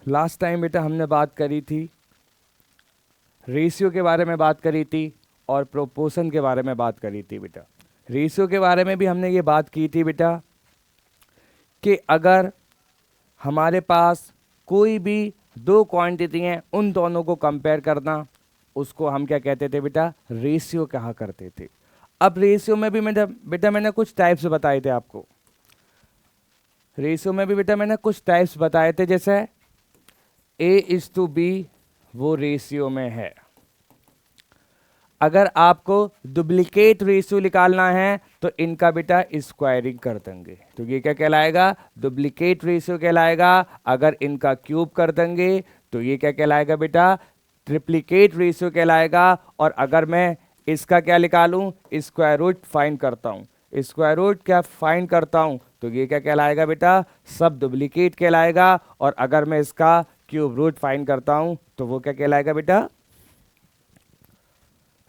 Last time बेटा हमने बात करी थी, रेशियो के बारे में बात करी थी और प्रोपोर्शन के बारे में बात करी थी बेटा। रेशियो के बारे में भी हमने ये बात की थी बेटा कि अगर हमारे पास कोई भी दो क्वांटिटी हैं, उन दोनों को कंपेयर करना, उसको हम क्या कहते थे बेटा, रेशियो कहा करते थे। अब रेशियो में भी मैंने कुछ टाइप्स बताए थे आपको। रेशियो में भी बेटा मैंने कुछ टाइप्स बताए थे, जैसे A:B वो रेशियो में है। अगर आपको डुप्लीकेट रेशियो निकालना है तो इनका बेटा स्क्वायरिंग कर देंगे, तो ये क्या कहलाएगा, डुप्लीकेट रेशियो कहलाएगा। अगर इनका क्यूब कर देंगे तो ये क्या कहलाएगा बेटा, ट्रिप्लीकेट रेशियो कहलाएगा। और अगर मैं इसका क्या निकालूं, स्क्वायर रूट फाइंड करता हूं, स्क्वायर रूट क्या फाइंड करता हूं, तो ये क्या कहलाएगा बेटा, सब डुप्लीकेट कहलाएगा। और अगर मैं इसका क्यूब रूट फाइंड करता हूं तो वो क्या कहलाएगा बेटा,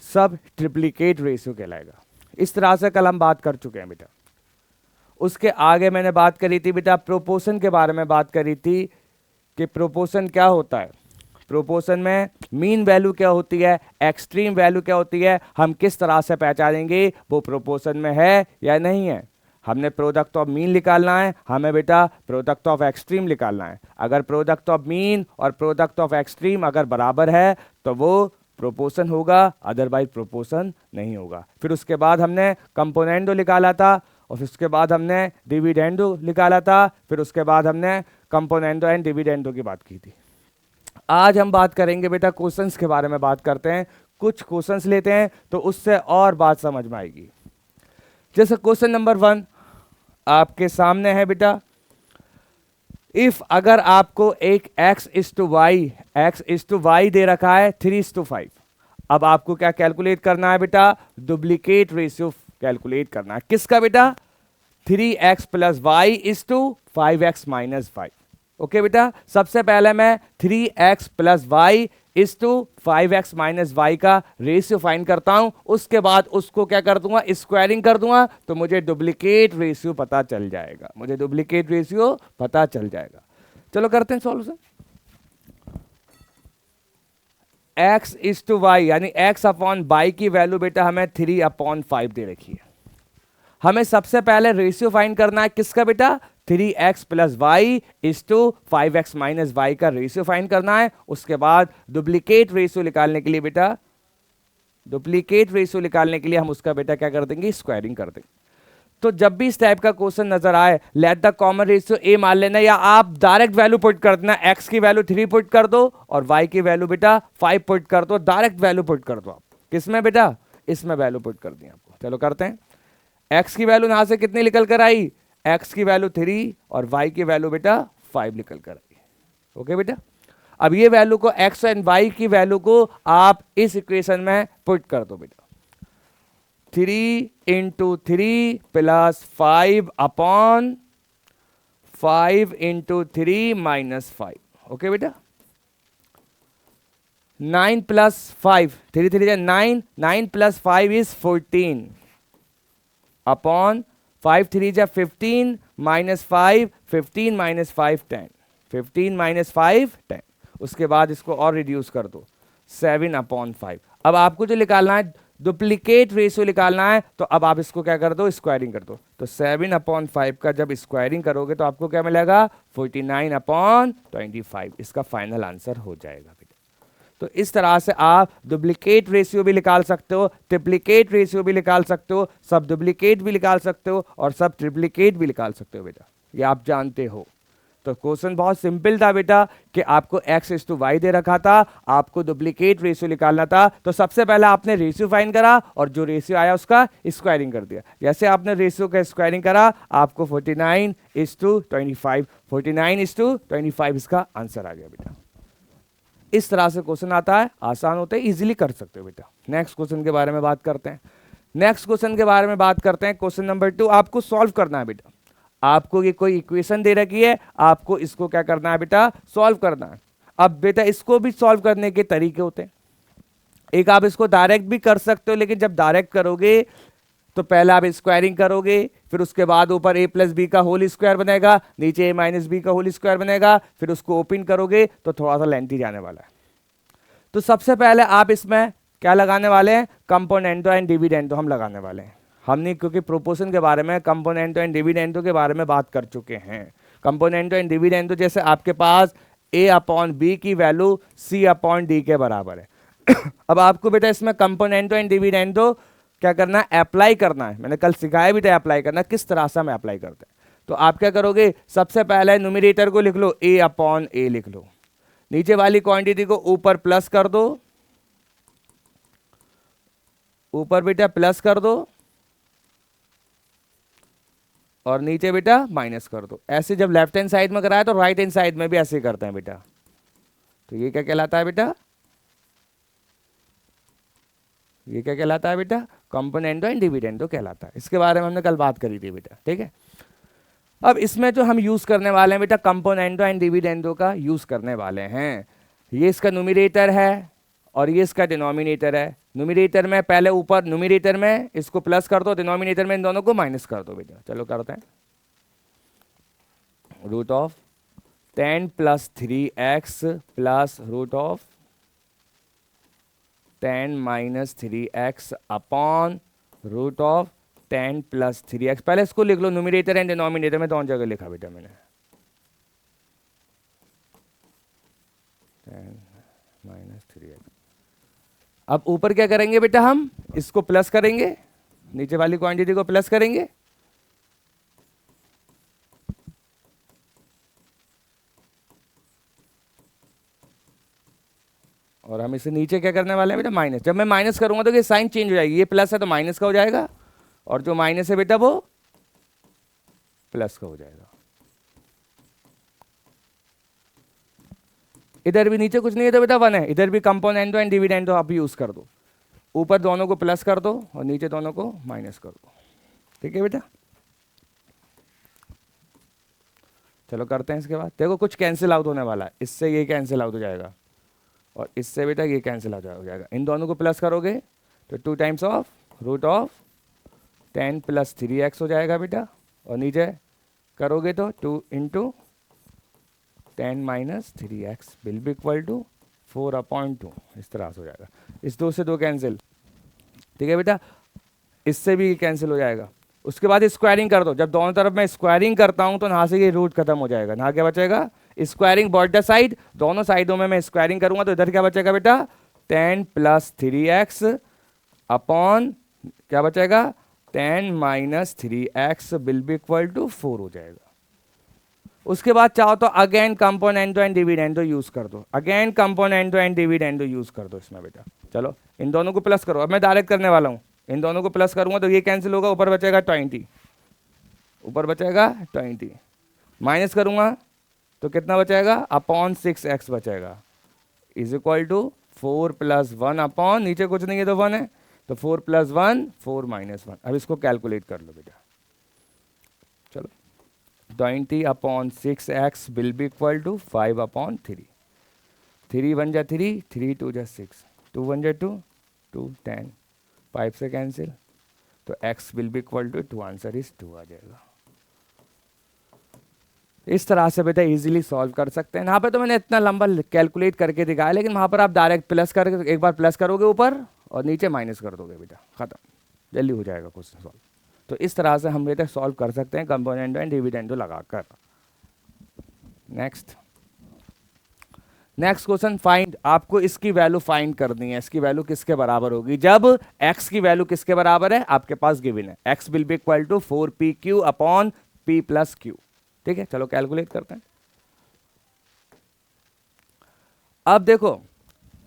सब ट्रिप्लीकेट रेशियो कहलाएगा। इस तरह से कल हम बात कर चुके हैं बेटा। उसके आगे मैंने बात करी थी बेटा, प्रोपोर्शन के बारे में बात करी थी कि प्रोपोर्शन क्या होता है। प्रोपोर्शन में मीन वैल्यू क्या होती है, एक्सट्रीम वैल्यू क्या होती है, हम किस तरह से पहचानेंगे वो प्रोपोर्शन में है या नहीं है। हमने प्रोडक्ट ऑफ मीन निकालना है, हमें बेटा प्रोडक्ट ऑफ एक्सट्रीम निकालना है। अगर प्रोडक्ट ऑफ मीन और प्रोडक्ट ऑफ एक्सट्रीम अगर बराबर है तो वो प्रोपोर्शन होगा, अदरवाइज प्रोपोर्शन नहीं होगा। फिर उसके बाद हमने कंपोनेंडो निकाला था, और फिर उसके बाद हमने डिविडेंडो निकाला था, फिर उसके बाद हमने कंपोनेंडो एंड डिविडेंडो की बात की थी। आज हम बात करेंगे बेटा क्वेश्चंस के बारे में बात करते हैं। कुछ क्वेश्चंस लेते हैं तो उससे और बात समझ में आएगी। जैसे क्वेश्चन नंबर 1 आपके सामने है बेटा, इफ अगर आपको एक x:y दे रखा है 3:5, अब आपको क्या कैलकुलेट करना है बेटा, डुप्लीकेट रेशियो कैलकुलेट करना है। किसका बेटा, 3x + y 5x - 5। ओके बेटा, सबसे पहले मैं 3x + y 5x - y का रेशियो फाइंड करता हूं, उसके बाद उसको क्या कर दूंगा, स्क्वायरिंग कर दूंगा, तो मुझे डुप्लीकेट रेशियो पता चल जाएगा, मुझे डुप्लीकेट रेशियो पता चल जाएगा। चलो करते हैं सॉल्यूशन। x:y यानी x/y की वैल्यू बेटा हमें 3/5 दे रखी है। हमें सबसे पहले रेशियो फाइंड करना है, किसका बेटा, 3x + y 5x - y का रेशियो फाइंड करना है। उसके बाद डुप्लीकेट रेशियो निकालने के लिए बेटा, डुप्लीकेट रेशियो निकालने के लिए हम उसका बेटा क्या कर देंगे, स्क्वायरिंग कर देंगे। तो जब भी इस टाइप का क्वेश्चन नजर आए, let the common ratio a मान लेना, या आप डायरेक्ट वैल्यू पुट कर देना, x की वैल्यू 3 पुट कर दो और y की वैल्यू बेटा 5 पुट कर दो, डायरेक्ट वैल्यू पुट कर दो। आप किसमें बेटा, इसमें वैल्यू पुट कर दी आपको। चलो करते हैं। x की वैल्यू यहां से कितनी निकल कर आई, x की वैल्यू 3 और y की वैल्यू बेटा 5 निकल कर आई। ओके बेटा, अब ये वैल्यू को x एंड y की वैल्यू को आप इस इक्वेशन में पुट कर दो बेटा, 3 × 3 + 5/5 × 3 - 5। ओके बेटा, 9 + 5, 3 3 9, 9 + 5 is 14 अपॉन 5 3 15 -5, 15 - 5 10, 15 - 5 10। उसके बाद इसको और रिड्यूस कर दो, 7/5। अब आपको जो निकालना है, डुप्लीकेट रेशियो निकालना है, तो अब आप इसको क्या कर दो, स्क्वायरिंग कर दो। तो 7/5 का जब स्क्वायरिंग करोगे तो आपको क्या मिलेगा, 49/25। इसका फाइनल आंसर हो जाएगा बेटा। तो इस तरह से आप डुप्लीकेट रेशियो भी निकाल सकते हो, ट्रिप्लीकेट रेशियो भी निकाल सकते हो, सब डुप्लीकेट भी निकाल सकते हो और सब ट्रिप्लीकेट भी निकाल सकते हो बेटा, ये आप जानते हो। तो क्वेश्चन बहुत सिंपल था बेटा कि आपको x:y दे रखा था, आपको डुप्लीकेट रेशियो निकालना था। तो सबसे पहले आपने रेशियो फाइंड करा और जो रेशियो आया उसका स्क्वायरिंग कर दिया। जैसे आपने रेशियो का स्क्वायरिंग करा, आपको 49:25, 49:25 इसका आंसर आ गया बेटा। इस तरह से क्वेश्चन आता है, आसान होते हैं, इजीली कर सकते हो बेटा। नेक्स्ट क्वेश्चन के बारे में बात करते हैं। नेक्स्ट क्वेश्चन के बारे में बात करते हैं, क्वेश्चन नंबर 2 आपको सॉल्व करना है बेटा। आपको ये कोई इक्वेशन दे रखी है, आपको इसको क्या करना है बेटा, सॉल्व करना है। अब बेटा इसको भी सॉल्व करने के तरीके होते हैं। एक आप इसको डायरेक्ट भी कर सकते हो, लेकिन जब डायरेक्ट करोगे तो पहले आप स्क्वायरिंग करोगे, फिर उसके बाद ऊपर a प्लस बी का होल स्क्वायर बनेगा, नीचे a माइनस बी का होल स्क्वायर बनेगा, फिर उसको ओपन करोगे तो थोड़ा सा लेंथी जाने वाला है। तो सबसे पहले आप इसमें क्या लगाने वाले हैं, कंपोनेंटो एंड डिविडेंडो हम लगाने वाले हैं। हमने क्योंकि प्रोपोर्शन के बारे में, कंपोनेंटो एंड डिविडेंडो के बारे में बात कर चुके हैं। कंपोनेंटो एंड डिविडेंडो जैसे आपके पास a अपॉन बी की वैल्यू c अपॉन डी के बराबर है। अब आपको बेटा इसमें कंपोनेंटो एंड डिविडेंडो क्या करना है, अप्लाई करना है। मैंने कल सिखाया भी था अप्लाई करना, किस तरह से हम अप्लाई करते हैं। तो आप क्या करोगे, सबसे पहले न्यूमरेटर को लिख लो a अपॉन a लिख लो, नीचे वाली क्वांटिटी को ऊपर प्लस कर दो, ऊपर बेटा प्लस कर दो और नीचे बेटा माइनस कर दो। ऐसे जब लेफ्ट हैंड साइड में कराया तो राइट हैंड साइड में भी ऐसे ही करते हैं बेटा। तो ये क्या कहलाता है बेटा, ये क्या कहलाता है बेटा, कंपोनेंटो एंड डिविडेंडो कहलाता है। इसके बारे में हमने कल बात करी थी बेटा, ठीक है। अब इसमें जो हम यूज करने वाले हैं बेटा, कंपोनेंटो एंड डिविडेंडो का यूज करने वाले हैं। ये इसका न्यूमरेटर है और ये इसका डिनोमिनेटर है। न्यूमरेटर में पहले ऊपर न्यूमरेटर में इसको प्लस कर दो, डिनोमिनेटर में इन दोनों को माइनस कर दो बेटा। चलो करते हैं, root of 10 plus 3x plus root of 10 minus 3x upon root of 10 plus 3x। पहले इसको लिख लो, न्यूमरेटर एंड डिनोमिनेटर में दोनों जगह लिखा बेटा मैंने, 10 माइनस 3x। अब ऊपर क्या करेंगे बेटा, हम इसको प्लस करेंगे, नीचे वाली क्वांटिटी को प्लस करेंगे और हम इसे नीचे क्या करने वाले हैं बेटा, माइनस। जब मैं माइनस करूंगा तो ये साइन चेंज हो जाएगी, ये प्लस है तो माइनस का हो जाएगा और जो माइनस है बेटा वो प्लस का हो जाएगा। इधर भी नीचे कुछ नहीं है तो बेटा 1 है, इधर भी कंपोनेंटो एंड डिविडेंडो आप यूज कर दो, ऊपर दोनों को प्लस कर दो और नीचे दोनों को माइनस कर दो, ठीक है बेटा। चलो करते हैं। इसके बाद देखो कुछ कैंसिल आउट होने वाला है, इससे ये कैंसिल आउट हो जाएगा और इससे बेटा ये कैंसिल हो जाएगा। इन दोनों को प्लस करोगे तो 2 times of root of 10 plus 3x हो जाएगा बेटा और नीचे करोगे तो 2 into 10 minus 3x will be equal to 4/2। इस तरह से हो जाएगा, इस 2 से 2 कैंसिल, ठीक है बेटा। इससे भी कैंसिल हो जाएगा। उसके बाद स्क्वायरिंग कर दो, जब दोनों तरफ मैं स्क्वायरिंग करता हूं तो यहाँ से ये रूट खत्म हो जाएगा, यहाँ क्या बचेगा, स्क्वायरिंग बोथ द साइड, दोनों साइडों में मैं स्क्वायरिंग करूंगा तो इधर क्या बचेगा बेटा, 10 प्लस 3x अपॉन क्या बचेगा, 10 minus 3x will be equal to 4 हो जाएगा। उसके बाद चाहो तो again componendo and dividendo use कर दो, again componendo and dividendo use कर दो इसमें बेटा। चलो इन दोनों को प्लस करो, अब मैं डायरेक्ट करने वाला हूं, इन दोनों को प्लस करूंगा तो ये कैंसिल होगा, ऊपर बचेगा 20, ऊपर बचेगा 20, माइनस करूंगा तो कितना बचेगा, अपॉन 6x बचेगा, is equal to 4 plus 1 upon, नीचे कुछ नहीं है तो 1 है, तो 4 प्लस 1 4 माइनस 1। अब इसको कैलकुलेट कर लो बेटा। चलो 20 upon 6x will be equal to 5/3, 3 1 जा 3, 3 2 जा 6, 2 1 जा 2, 2 10, 5 से कैंसिल तो x will be equal to 2, answer is 2 आ जाएगा। इस तरह से बेटा इजीली सॉल्व कर सकते हैं। यहाँ पे तो मैंने इतना लंबा कैलकुलेट करके दिखाया, लेकिन वहाँ पर आप डायरेक्ट प्लस करके एक बार प्लस करोगे ऊपर और नीचे माइनस कर दोगे बेटा, खत्म, जल्दी हो जाएगा क्वेश्चन सॉल्व। तो इस तरह से हम बेटा सॉल्व कर सकते हैं कंपोनेंटो एंड डिविडेंडो लगाकर। नेक्स्ट क्वेश्चन, फाइंड, आपको इसकी वैल्यू फाइंड करनी है। इसकी वैल्यू किसके बराबर होगी, जब x की वैल्यू किसके बराबर है, आपके पास गिवन है, x will be equal to 4pq upon p plus q, ठीक है। चलो कैलकुलेट करते हैं। अब देखो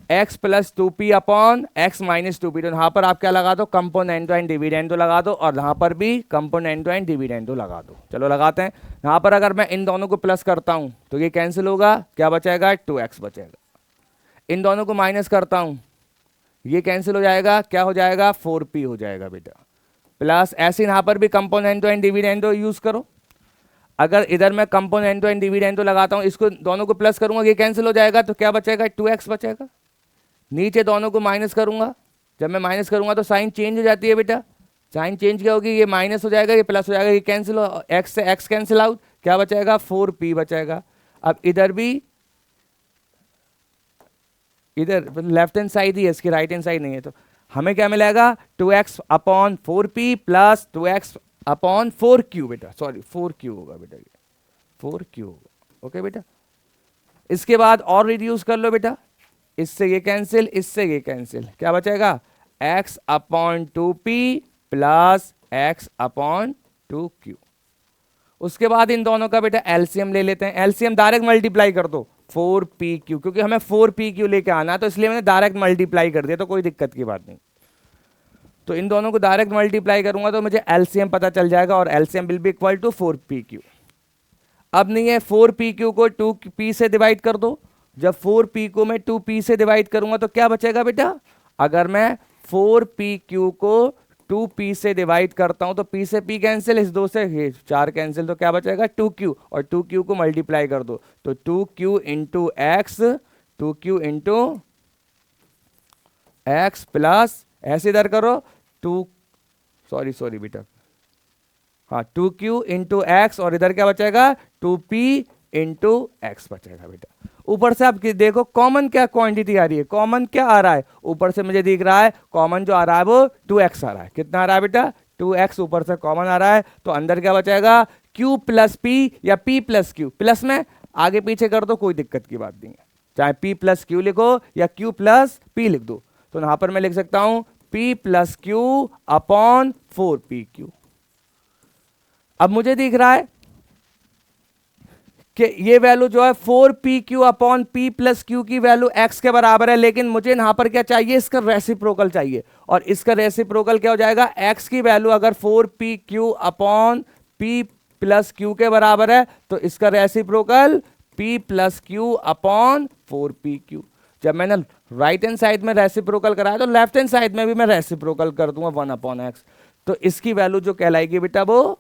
x plus 2p upon x minus 2p, तो यहां पर आप क्या लगा दो, कंपोनेंटो एंड डिविडेंडो लगा दो और यहां पर भी कंपोनेंटो एंड डिविडेंडो लगा दो। चलो लगाते हैं। यहां पर अगर मैं इन दोनों को प्लस करता हूं तो ये कैंसिल होगा, क्या बचेगा, 2x बचेगा। इन दोनों को माइनस करता हूं, ये कैंसिल हो जाएगा, क्या हो जाएगा, 4p हो जाएगा बेटा, प्लस ऐसे यहां पर भी कंपोनेंटो एंड डिविडेंडो यूज करो। अगर इधर मैं कंपोनेंटो एंड डिविडेंडो लगाता हूं, इसको दोनों को प्लस करूंगा, ये कैंसिल हो जाएगा तो क्या बचेगा, 2x बचेगा। नीचे दोनों को माइनस करूंगा, जब मैं माइनस करूंगा तो साइन चेंज हो जाती है बेटा, साइन चेंज क्या होगी, ये माइनस हो जाएगा, ये प्लस हो जाएगा, ये कैंसिल हो, एक्स से एक्स कैंसिल आउट, क्या बचेगा 4p बचेगा। अब इधर भी, इधर लेफ्ट हैंड साइड ही है इसकी, राइट हैंड साइड नहीं है, तो हमें क्या मिलेगा 2x upon 4p plus 2x upon 4q बेटा, सॉरी 4q होगा बेटा, ये 4q होगा। ओके बेटा, इसके बाद और रिड्यूस कर लो बेटा, इससे ये कैंसिल, इससे ये कैंसिल, क्या बचेगा x upon 2p plus x upon 2q। उसके बाद इन दोनों का बेटा एलसीएम ले लेते हैं, एलसीएम डायरेक्ट मल्टीप्लाई कर दो 4pq, क्योंकि हमें 4pq लेके आना है तो इसलिए मैंने डायरेक्ट मल्टीप्लाई कर दिया, तो कोई दिक्कत की बात नहीं। तो इन दोनों को डायरेक्ट मल्टीप्लाई करूंगा तो मुझे एलसीएम पता चल जाएगा, और LCM will be equal to 4pq। अब नहीं है, 4pq को 2p से डिवाइड कर दो, जब 4p को मैं 2p से डिवाइड करूंगा तो क्या बचेगा बेटा, अगर मैं 4pq को 2p से डिवाइड करता हूं तो p से p कैंसिल, इस 2 से 4 कैंसिल, तो क्या बचेगा 2q, और 2q को मल्टीप्लाई कर दो तो 2q into x, 2q into x plus ऐसे इधर करो 2, सॉरी बेटा, हाँ 2q इंटू एक्स, और इधर क्या बचेगा 2p इंटू एक्स बचेगा बेटा। ऊपर से आप देखो कॉमन क्या क्वांटिटी आ रही है, कॉमन क्या आ रहा है, ऊपर से मुझे दिख रहा है कॉमन जो आ रहा है वो 2x आ रहा है, कितना आ रहा है बेटा 2x ऊपर से कॉमन आ रहा है, तो अंदर क्या बचेगा q प्लस p या p प्लस q, प्लस में आगे पीछे कर दो कोई दिक्कत की बात नहीं है, चाहे p प्लस q लिखो या q प्लस p लिख दो, तो यहां पर मैं लिख सकता हूं p plus q upon 4pq। अब मुझे दिख रहा है कि ये वैल्यू जो है 4pq upon p plus q की वैल्यू x के बराबर है, लेकिन मुझे यहां पर क्या चाहिए, इसका रेसिप्रोकल चाहिए, और इसका रेसिप्रोकल क्या हो जाएगा, x की वैल्यू अगर 4pq upon p plus q के बराबर है तो इसका reciprocal p plus q upon 4pq। जब मैंने राइट हैंड साइड में रेसिप्रोकल कराया तो लेफ्ट हैंड साइड में भी मैं रेसिप्रोकल कर दूंगा 1 अपॉन एक्स, तो इसकी वैल्यू जो कहलाएगी बेटा वो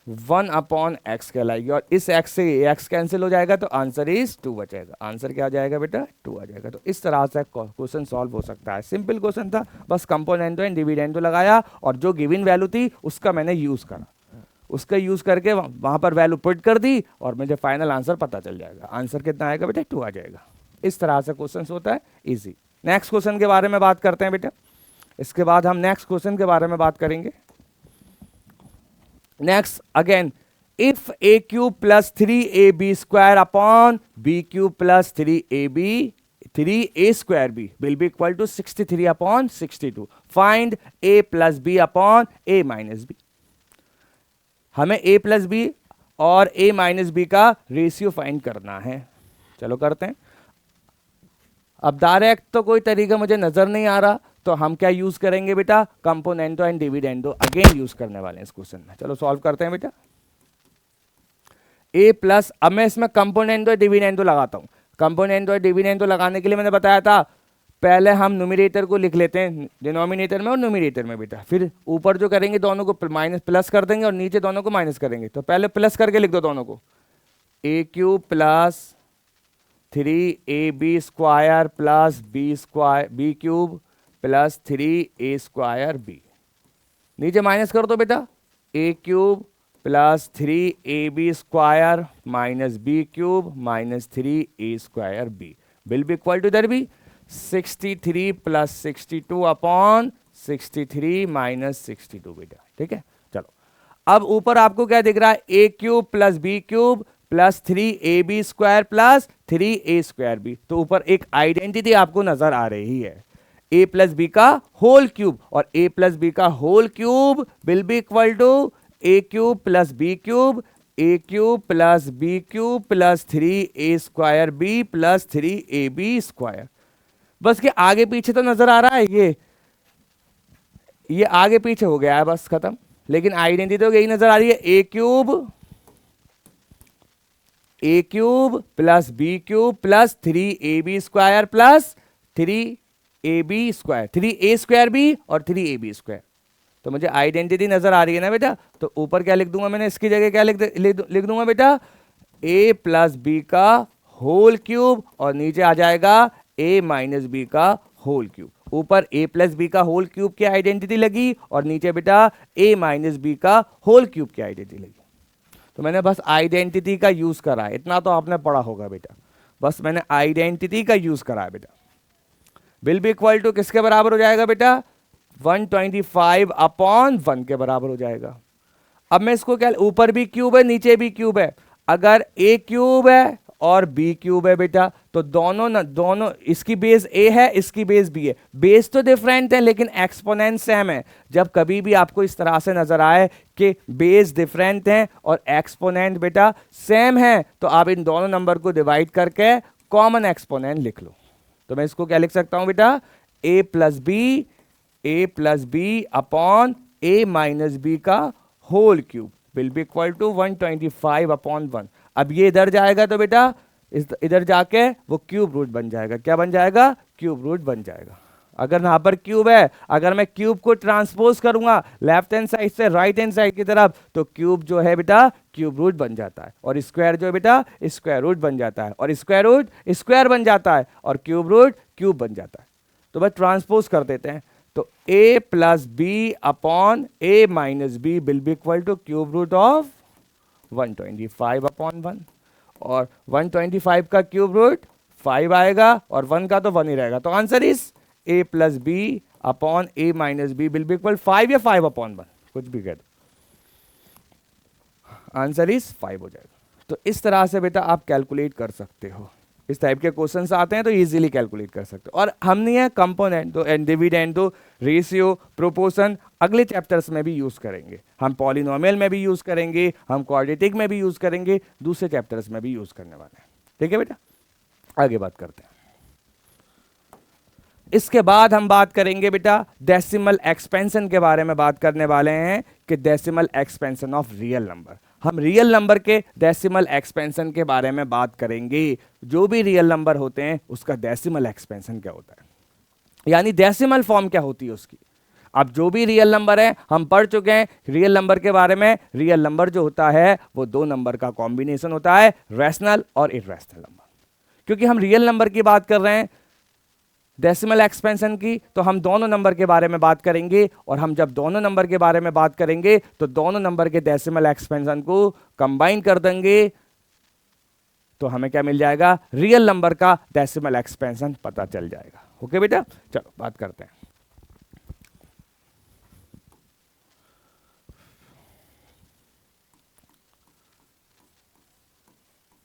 1 अपॉन एक्स कहलाएगी, और इस एक्स से एक्स कैंसिल हो जाएगा तो आंसर इज 2 बचेगा, आंसर क्या आ जाएगा बेटा 2 आ जाएगा। तो इस तरह से क्वेश्चन सॉल्व हो सकता है, सिंपल क्वेश्चन था, बस कंपोनेंटो एंड डिविडेंडो लगाया और जो गिवन वैल्यू थी उसका मैंने यूज करा, उसका यूज करके वहां पर वैल्यू पुट कर दी और मुझे फाइनल आंसर पता चल जाएगा, आंसर कितना आएगा बेटा 2 आ जाएगा। इस तरह से क्वेश्चन होता है इजी। नेक्स्ट क्वेश्चन के बारे में बात करते हैं बेटा, इसके बाद हम नेक्स्ट क्वेश्चन के बारे में बात करेंगे। Next again, if a cube plus 3ab square upon b cube plus 3a square b will be equal to 63 अपॉन 62, find a plus B upon a minus b. हमें a प्लस बी और a minus B का ratio find करना है, चलो करते हैं। अब डायरेक्ट तो कोई तरीका मुझे नजर नहीं आ रहा, तो हम क्या यूज करेंगे बेटा, कंपोनेंटो एंड डिविडेंडो अगेन यूज करने वाले हैं इस क्वेश्चन में। चलो सॉल्व करते हैं बेटा। a प्लस, अब मैं इसमें कंपोनेंटो डिविडेंडो लगाता हूं, कंपोनेंटो डिविडेंडो लगाने के लिए मैंने बताया था पहले हम न्यूमरेटर को लिख लेते हैं डिनोमिनेटर में और न्यूमरेटर में बेटा, फिर ऊपर जो करेंगे दोनों को माइनस प्लस कर देंगे और नीचे दोनों को माइनस करेंगे। तो पहले प्लस करके लिख दो दोनों को, a cube plus 3ab square plus b cube plus 3a square b, नीचे माइनस कर दो बेटा, a cube plus 3ab square minus b cube minus 3a square b will be equal to इधर भी 63 प्लस 62 अपॉन 63 माइनस 62 बेटा, ठीक है। चलो अब ऊपर आपको क्या दिख रहा है, a cube plus b cube plus 3ab square plus 3a square b, तो ऊपर एक आइडेंटिटी आपको नजर आ रही है, a प्लस बी का होल क्यूब, और a प्लस बी का whole cube will be equal to a cube plus b cube, a cube plus b cube plus 3a square b plus 3ab square. बस के आगे पीछे तो नजर आ रहा है, ये आगे पीछे हो गया है बस खत्म, लेकिन आइडेंटिटी तो यही नजर आ रही है, a cube plus b cube plus 3ab square plus 3ab square, 3a square b और 3ab स्क्वायर। तो मुझे आइडेंटिटी नजर आ रही है ना बेटा, तो ऊपर क्या लिख दूंगा मैंने, इसकी जगह क्या लिख दूंगा बेटा, a प्लस बी का होल क्यूब और नीचे आ जाएगा a माइनस बी का होल क्यूब, ऊपर a प्लस बी का होल क्यूब की आइडेंटिटी लगी और नीचे बेटा a माइनस बी का होल क्यूब की आइडेंटिटी लगी। तो मैंने बस आइडेंटिटी का यूज करा है, इतना तो आपने पढ़ा होगा बेटा, बस मैंने आइडेंटिटी का यूज करा है बेटा। विल बी इक्वल टू किसके बराबर हो जाएगा बेटा, 125 अपॉन 1 के बराबर हो जाएगा। अब मैं इसको क्या, ऊपर भी क्यूब है नीचे भी क्यूब है, अगर a क्यूब है और b क्यूब है बेटा तो दोनों इसकी बेस a है इसकी बेस b है, बेस तो डिफरेंट है लेकिन एक्सपोनेंट सेम है। जब कभी भी आपको इस तरह से नजर आए कि बेस डिफरेंट है और एक्सपोनेंट बेटा सेम है तो आप इन दोनों नंबर को डिवाइड करके कॉमन एक्सपोनेंट लिख लो। तो मैं इसको क्या लिख सकता हूं बेटा, a plus B upon a minus B का whole cube will be equal to 125 upon 1। अब ये इधर जाएगा तो बेटा इधर जाके वो क्यूब रूट बन जाएगा। क्या बन जाएगा, क्यूब रूट बन जाएगा। अगर यहां पर क्यूब है, अगर मैं क्यूब को ट्रांसपोज करूंगा लेफ्ट हैंड साइड से राइट हैंड साइड की तरफ तो क्यूब जो है बेटा क्यूब रूट बन जाता है और स्क्वायर जो है बेटा स्क्वायर रूट बन जाता है और स्क्वायर रूट स्क्वायर बन जाता है और क्यूब रूट क्यूब बन जाता है। तो बस ट्रांसपोज कर देते हैं तो a plus B upon a minus b will be equal to cube root of 125 upon 1 और 125 का क्यूब रूट 5 आएगा और 1 का तो 1 ही रहेगा। तो answer is a plus B upon a minus b will be equal 5 या 5 अपॉन 1, कुछ भी कह दो, आंसर इज 5 हो जाएगा। तो इस तरह से बेटा आप कैलकुलेट कर सकते हो। इस टाइप के क्वेश्चंस आते हैं तो इजीली कैलकुलेट कर सकते हो। और हमने ये कंपोनेंट तो डिविडेंड तो रेशियो प्रोपोर्शन अगले चैप्टर्स में भी यूज करेंगे, हम पॉलिनोमियल में भी यूज करेंगे, हम क्वाड्रेटिक में भी यूज करेंगे, दूसरे चैप्टर्स में भी यूज करने वाले हैं। ठीक है बेटा, आगे बात करते हैं। इसके बाद हम बात करेंगे बेटा डेसिमल एक्सपेंशन के बारे में बात करने वाले हैं कि decimal expansion of real number. हम रियल नंबर के डेसिमल एक्सपेंशन के बारे में बात करेंगे। जो भी रियल नंबर होते हैं उसका डेसिमल एक्सपेंशन क्या होता है, यानी डेसिमल फॉर्म क्या होती है उसकी। अब जो भी रियल नंबर है हम पढ़ चुके हैं रियल नंबर के बारे में। रियल नंबर जो होता है वो दो नंबर का कॉम्बिनेशन होता है, रैशनल और इर्रेशनल नंबर। क्योंकि हम रियल नंबर की बात कर रहे हैं डेसिमल एक्सपेंशन की, तो हम दोनों नंबर के बारे में बात करेंगे और हम जब दोनों नंबर के बारे में बात करेंगे तो दोनों नंबर के डेसिमल एक्सपेंशन को कंबाइन कर देंगे तो हमें क्या मिल जाएगा, रियल नंबर का डेसिमल एक्सपेंशन पता चल जाएगा। ओके बेटा, चलो बात करते हैं।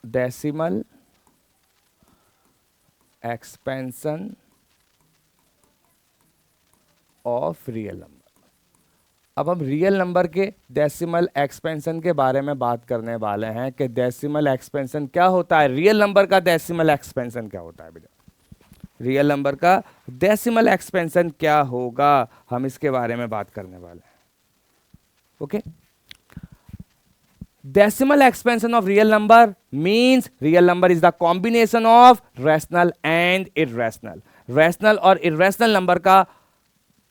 Decimal expansion of real number. अब हम रियल नंबर के डेसिमल एक्सपेंशन के बारे में बात करने वाले हैं कि डेसिमल एक्सपेंशन क्या होता है, रियल नंबर का डेसिमल एक्सपेंशन क्या होता है बेटा, रियल नंबर का डेसिमल एक्सपेंशन क्या होगा, हम इसके बारे में बात करने वाले हैं। Okay, decimal expansion of real number means real number is the combination of rational and irrational. Rational और इर्रेशनल नंबर का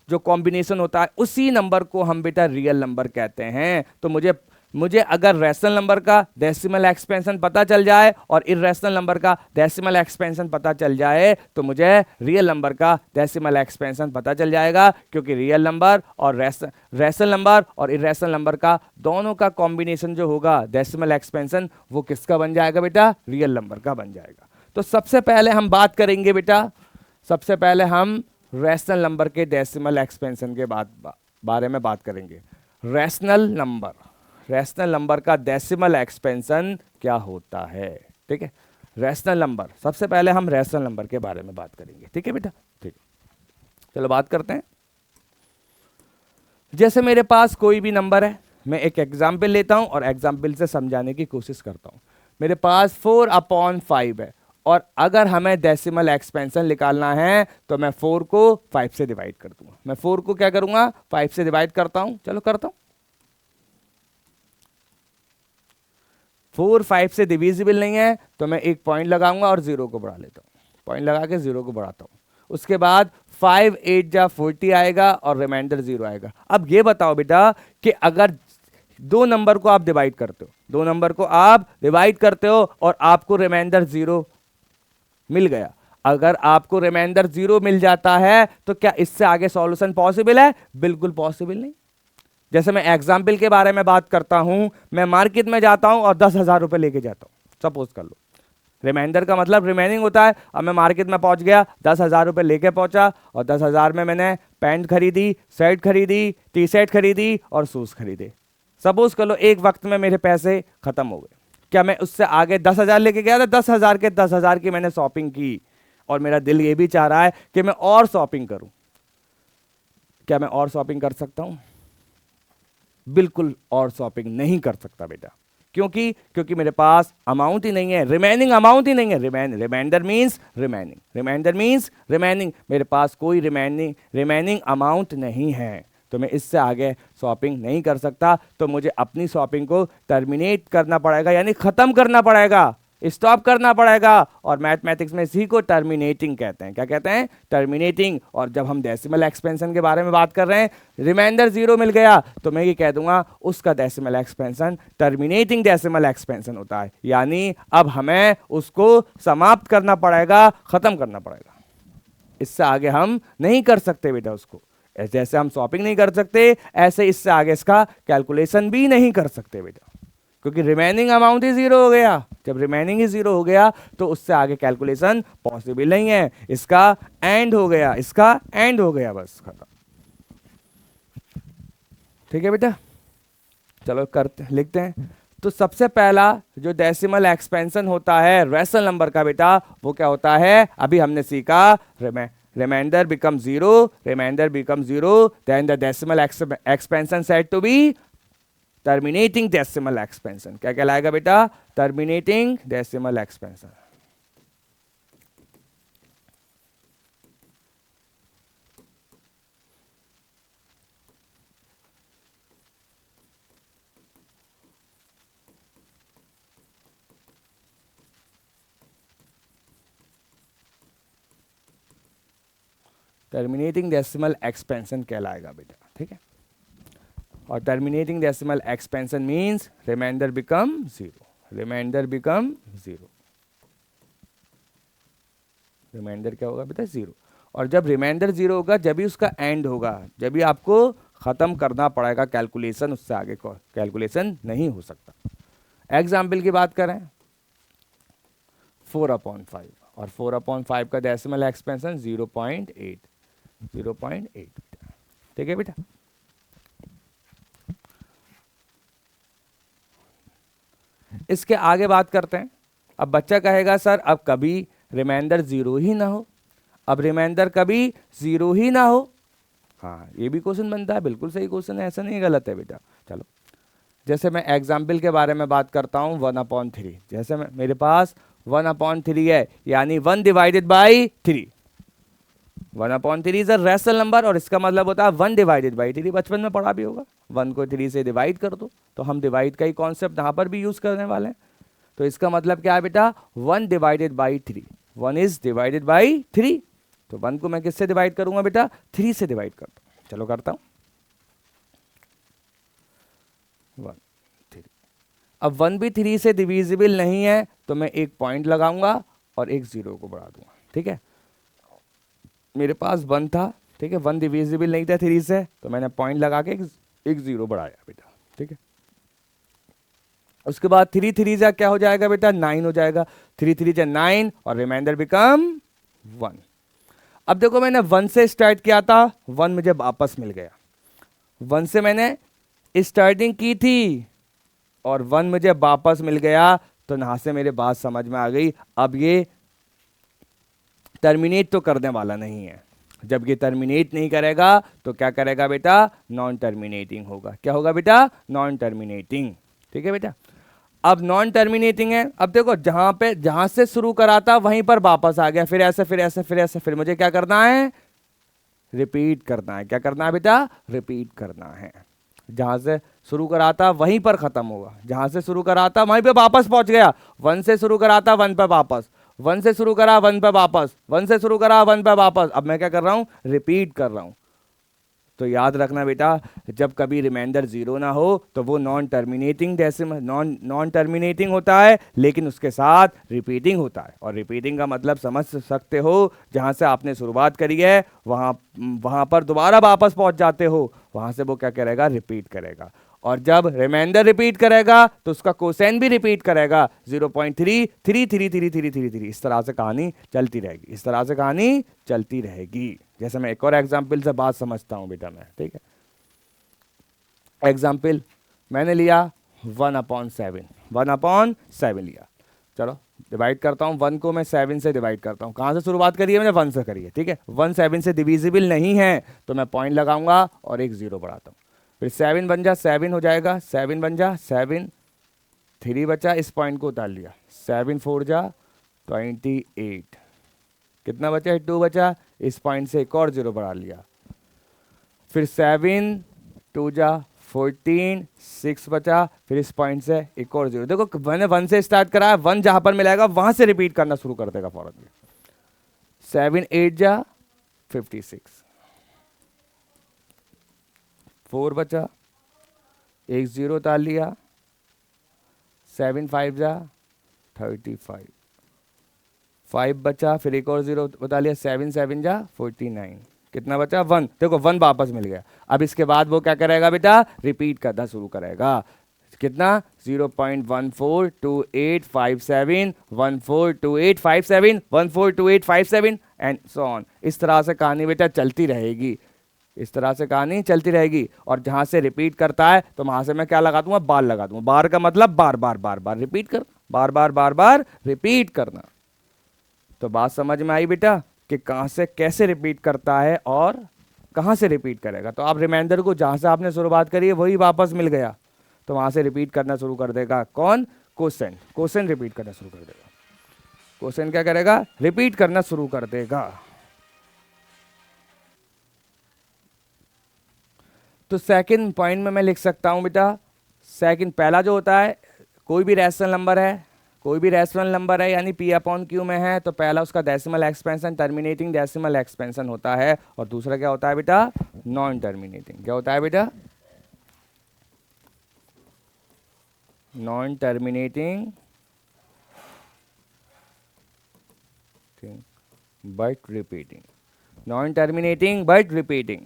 जो कॉम्बिनेशन होता है उसी नंबर को हम बेटा रियल नंबर कहते हैं। तो मुझे अगर रैशनल नंबर का डेसिमल एक्सपेंशन पता चल जाए और इर्रेशनल नंबर का डेसिमल एक्सपेंशन पता चल जाए तो मुझे रियल नंबर का डेसिमल एक्सपेंशन पता चल जाएगा, क्योंकि रियल नंबर और रैशनल नंबर और इर्रेशनल नंबर का दोनों का कॉम्बिनेशन जो होगा डेसिमल एक्सपेंशन वो किसका बन जाएगा बेटा, रियल नंबर का बन जाएगा। तो सबसे पहले हम बात करेंगे बेटा, सबसे पहले हम रैशनल नंबर के डेसिमल एक्सपेंशन के बारे में बात करेंगे। रैशनल नंबर का डेसिमल एक्सपेंशन क्या होता है। ठीक है, रैशनल नंबर, सबसे पहले हम रैशनल नंबर के बारे में बात करेंगे। ठीक है बेटा, ठीक, चलो बात करते हैं। जैसे मेरे पास कोई भी नंबर है, मैं एक एग्जाम्पल लेता हूं और एग्जाम्पल से समझाने की कोशिश करता हूं। मेरे पास 4/5 है और अगर हमें डेसिमल एक्सपेंशन निकालना है तो मैं 4 को 5 से डिवाइड कर दूंगा। मैं 4 को क्या करूंगा, 5 से डिवाइड करता हूं। चलो करता हूं। 4 5 से डिविजिबल नहीं है तो मैं एक पॉइंट लगाऊंगा और 0 को बढ़ा लेता हूं, पॉइंट लगा के 0 को बढ़ाता हूं। उसके बाद 5 8 जा 40 आएगा और रिमाइंडर 0 आएगा। अब ये बताओ बेटा कि अगर दो नंबर को आप डिवाइड करते हो, दो नंबर को आप डिवाइड करते हो और आपको रिमाइंडर 0 मिल गया, अगर आपको रिमाइंडर 0 मिल जाता है तो क्या इससे आगे सॉल्यूशन पॉसिबल है? बिल्कुल पॉसिबल नहीं। जैसे मैं एग्जाम्पल के बारे में बात करता हूं, मैं मार्केट में जाता हूं और 10,000 रुपए लेके जाता हूं, सपोज कर लो। रिमाइंडर का मतलब रिमेनिंग होता है। अब मैं मार्केट में पहुंच गया, 10,000 रुपए लेके पहुंचा और 10,000 में मैंने पैंट खरीदी, शर्ट खरीदी, टी शर्ट खरीदी और शूज खरीदे। सपोज कर लो एक वक्त में मेरे पैसे खत्म हो गए। क्या मैं उससे आगे 10,000 लेके गया था? 10,000 के 10,000 की मैंने शॉपिंग की और मेरा दिल ये भी चाह रहा है कि मैं और शॉपिंग करूं। क्या मैं और शॉपिंग कर सकता हूं? बिल्कुल और शॉपिंग नहीं कर सकता बेटा। क्योंकि मेरे पास अमाउंट ही नहीं है, रिमेनिंग अमाउंट ही नहीं है। Remainder means remaining, remainder means remaining. मेरे पास कोई रिमेनिंग अमाउंट नहीं है, तो मैं इससे आगे शॉपिंग नहीं कर सकता। तो मुझे अपनी शॉपिंग को टर्मिनेट करना पड़ेगा, यानी खत्म करना पड़ेगा, स्टॉप करना पड़ेगा। और मैथमेटिक्स में इसी को टर्मिनेटिंग कहते हैं। क्या कहते हैं? टर्मिनेटिंग। और जब हम डेसिमल एक्सपेंशन के बारे में बात कर रहे हैं, रिमाइंडर 0 मिल गया तो मैं ये कह दूंगा उसका decimal expansion terminating decimal expansion होता है, यानी अब हमें उसको समाप्त करना पड़ेगा, खत्म करना पड़ेगा। इससे आगे हम नहीं कर सकते बेटा उसको। जैसे हम शॉपिंग नहीं कर सकते, ऐसे इससे आगे इसका कैलकुलेशन भी नहीं कर सकते बेटा, क्योंकि रिमेनिंग अमाउंट ही 0 हो गया। जब रिमेनिंग ही 0 हो गया तो उससे आगे कैलकुलेशन पॉसिबल नहीं है। इसका एंड हो गया, इसका एंड हो गया, बस खत्म। ठीक है बेटा, चलो करते लिखते हैं। तो सबसे पहला जो डेसिमल एक्सपेंशन होता है रैशनल नंबर का बेटा, वो क्या होता है? अभी हमने सीखा, remainder become 0, remainder become 0, then the decimal expansion said to be terminating decimal expansion. क्या कहलाएगा बेटा? Terminating decimal expansion. Terminating decimal expansion कहलाएगा बेटा, ठीक है। और terminating decimal expansion means remainder become 0, remainder become 0, remainder क्या होगा बेटा? 0। और जब रिमाइंडर 0 होगा जब भी उसका एंड होगा, जब भी आपको खत्म करना पड़ेगा कैलकुलेशन, उससे आगे कैलकुलेशन नहीं हो सकता। एग्जाम्पल की बात करें, 4/5 और 4/5 का डेसिमल एक्सपेंशन 0.8, 0.8। ठीक है बेटा। इसके आगे बात करते हैं। अब बच्चा कहेगा सर अब कभी रिमाइंडर 0 ही ना हो, अब रिमाइंडर कभी 0 ही ना हो। हाँ, ये भी क्वेश्चन बनता है, बिल्कुल सही क्वेश्चन है, ऐसा नहीं गलत है बेटा। चलो, जैसे मैं एग्जाम्पल के बारे में बात करता हूँ 1/3। जैसे मेरे पास 1/3 है, यानी 1 divided by 3। 1/3 is a rational number और इसका मतलब होता है 1 डिवाइडेड बाई 3। बचपन में पढ़ा भी होगा, 1 को 3 से डिवाइड कर दो, तो हम डिवाइड का ही कॉन्सेप्ट यहाँ पर भी यूज करने वाले हैं। तो इसका मतलब क्या है बेटा? 1 divided by 3, 1 is divided by 3। तो 1 को मैं किससे डिवाइड करूंगा बेटा? 3 से डिवाइड करता हूं। चलो करता हूं, 1 3। अब 1 भी 3 से डिविजिबल नहीं है तो मैं एक पॉइंट लगाऊंगा और एक 0 को बढ़ा दूंगा। ठीक है, मेरे पास 1 था, ठीक है, 1 डिविजिबल नहीं था 3 से, तो मैंने पॉइंट लगा के एक 0 बढ़ाया बेटा। ठीक है, उसके बाद 3 3 जा क्या हो जाएगा बेटा? 9 हो जाएगा। 3 3 जा 9 और रिमाइंडर बिकम 1। अब देखो, मैंने 1 से स्टार्ट किया था, 1 मुझे वापस मिल गया। 1 से मैंने स्टार्टिंग की थी और 1 मुझे वापस मिल गया, तो यहां से मेरे बात समझ में आ गई। अब ये टर्मिनेट तो करने वाला नहीं है। जब ये टर्मिनेट नहीं करेगा तो क्या करेगा बेटा? नॉन टर्मिनेटिंग होगा। क्या होगा बेटा? Non terminating. ठीक है बेटा। अब नॉन टर्मिनेटिंग है। अब देखो, जहां से शुरू करा था वहीं पर वापस आ गया, फिर ऐसे फिर ऐसे फिर ऐसे, फिर मुझे क्या करना है? रिपीट करना है। क्या करना है बेटा? रिपीट करना है। जहां से शुरू करा था वहीं पर खत्म होगा, जहां से शुरू करा था वहीं पे वापस पहुंच गया। 1 से शुरू करा था 1 पे वापस, 1 से शुरू करा 1 पे वापस, 1 से शुरू करा 1 पे वापस। अब मैं क्या कर रहा हूं? रिपीट कर रहा हूं। तो याद रखना बेटा, जब कभी रिमाइंडर जीरो ना हो तो वो non terminating decimal non terminating होता है, लेकिन उसके साथ रिपीटिंग होता है। और रिपीटिंग का मतलब समझ सकते हो, जहां से आपने शुरुआत करी है वहां वहां पर दोबारा वापस पहुंच जाते हो, वहां से वो क्या करेगा, रिपीट करेगा। और जब रिमाइंडर रिपीट करेगा तो उसका कोसाइन भी रिपीट करेगा, 0.3333333। इस तरह से कहानी चलती रहेगी, इस तरह से कहानी चलती रहेगी। जैसे मैं एक और एग्जाम्पल से बात समझता हूं बेटा मैं, ठीक है। एग्जाम्पल मैंने लिया 1/7, 1/7 लिया। चलो डिवाइड करता हूं, 1 को मैं 7 से डिवाइड करता हूं। कहां से शुरुआत करी है मैंने, 1 से करी है, ठीक है। 1 7 से डिविजिबल नहीं है तो मैं पॉइंट लगाऊंगा और एक जीरो बढ़ाता हूं। फिर 7 बन जा 7 हो जाएगा, 7 बन जा 7, 3 बचा, इस पॉइंट को उतार लिया, 7 4 जा 28, कितना बचा, 2 बचा, इस पॉइंट से एक और जीरो बढ़ा लिया। फिर 7 2 जा 14, 6 बचा, फिर इस पॉइंट से एक और जीरो। देखो मैंने 1 से स्टार्ट करा है, 1 जहां पर मिलेगा वहां से रिपीट करना शुरू कर देगा फौरन। 7 8 जा 56, 4 बचा, एक जीरो उतार लिया, 7 5 जा 35, 5 बचा, फिर एक और जीरो बता लिया, 7 7 जा 49, कितना बचा, 1। देखो 1 वापस मिल गया। अब इसके बाद वो क्या करेगा बेटा, रिपीट करना शुरू करेगा। कितना, 0.142857, 142857, 142857 एंड सो ऑन। इस तरह से कहानी बेटा चलती रहेगी, इस तरह से कहानी चलती रहेगी। और जहां से रिपीट करता है तो वहां से मैं क्या लगा दूंगा, बार लगा दूंगा। बार का मतलब बार बार बार बार रिपीट कर, बार बार बार बार रिपीट करना। तो बात समझ में आई बेटा कि कहां से कैसे रिपीट करता है और कहां से रिपीट करेगा। तो आप रिमाइंडर को जहां से आपने शुरुआत करी है वही वापस मिल गया, तो वहां से रिपीट करना शुरू कर देगा। कौन, क्वेश्चन, क्वेश्चन रिपीट करना शुरू कर देगा। क्वेश्चन क्या करेगा, रिपीट करना शुरू कर देगा। तो सेकंड पॉइंट में मैं लिख सकता हूं बेटा, सेकंड पहला जो होता है, कोई भी रैशनल नंबर है, कोई भी रैशनल नंबर है यानी P अपॉन Q में है, तो पहला उसका decimal expansion terminating decimal expansion होता है। और दूसरा क्या होता है बेटा, नॉन टर्मिनेटिंग। क्या होता है बेटा, non terminating but repeating, non terminating but repeating.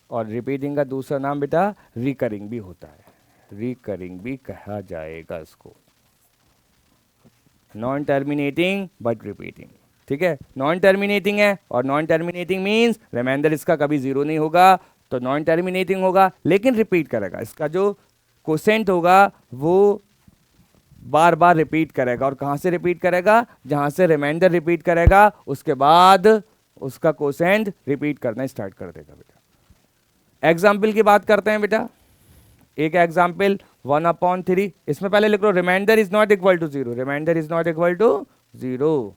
और रिपीटिंग का दूसरा नाम बेटा रिकरिंग भी होता है, रिकरिंग भी कहा जाएगा इसको, नॉन टर्मिनेटिंग बट रिपीटिंग। ठीक है, नॉन टर्मिनेटिंग है और नॉन टर्मिनेटिंग मींस रिमाइंडर इसका कभी जीरो नहीं होगा, तो नॉन टर्मिनेटिंग होगा, लेकिन रिपीट करेगा। इसका जो कोसेंट होगा वो बार बार रिपीट करेगा। और कहां से रिपीट करेगा, जहां से रिमाइंडर रिपीट करेगा उसके बाद उसका कोसेंट रिपीट करना स्टार्ट कर देगा बेटा। एग्जाम्पल की बात करते हैं बेटा, एक एग्जाम्पल 1/3, इसमें पहले लिख लो remainder is not equal to zero, remainder is not equal to zero,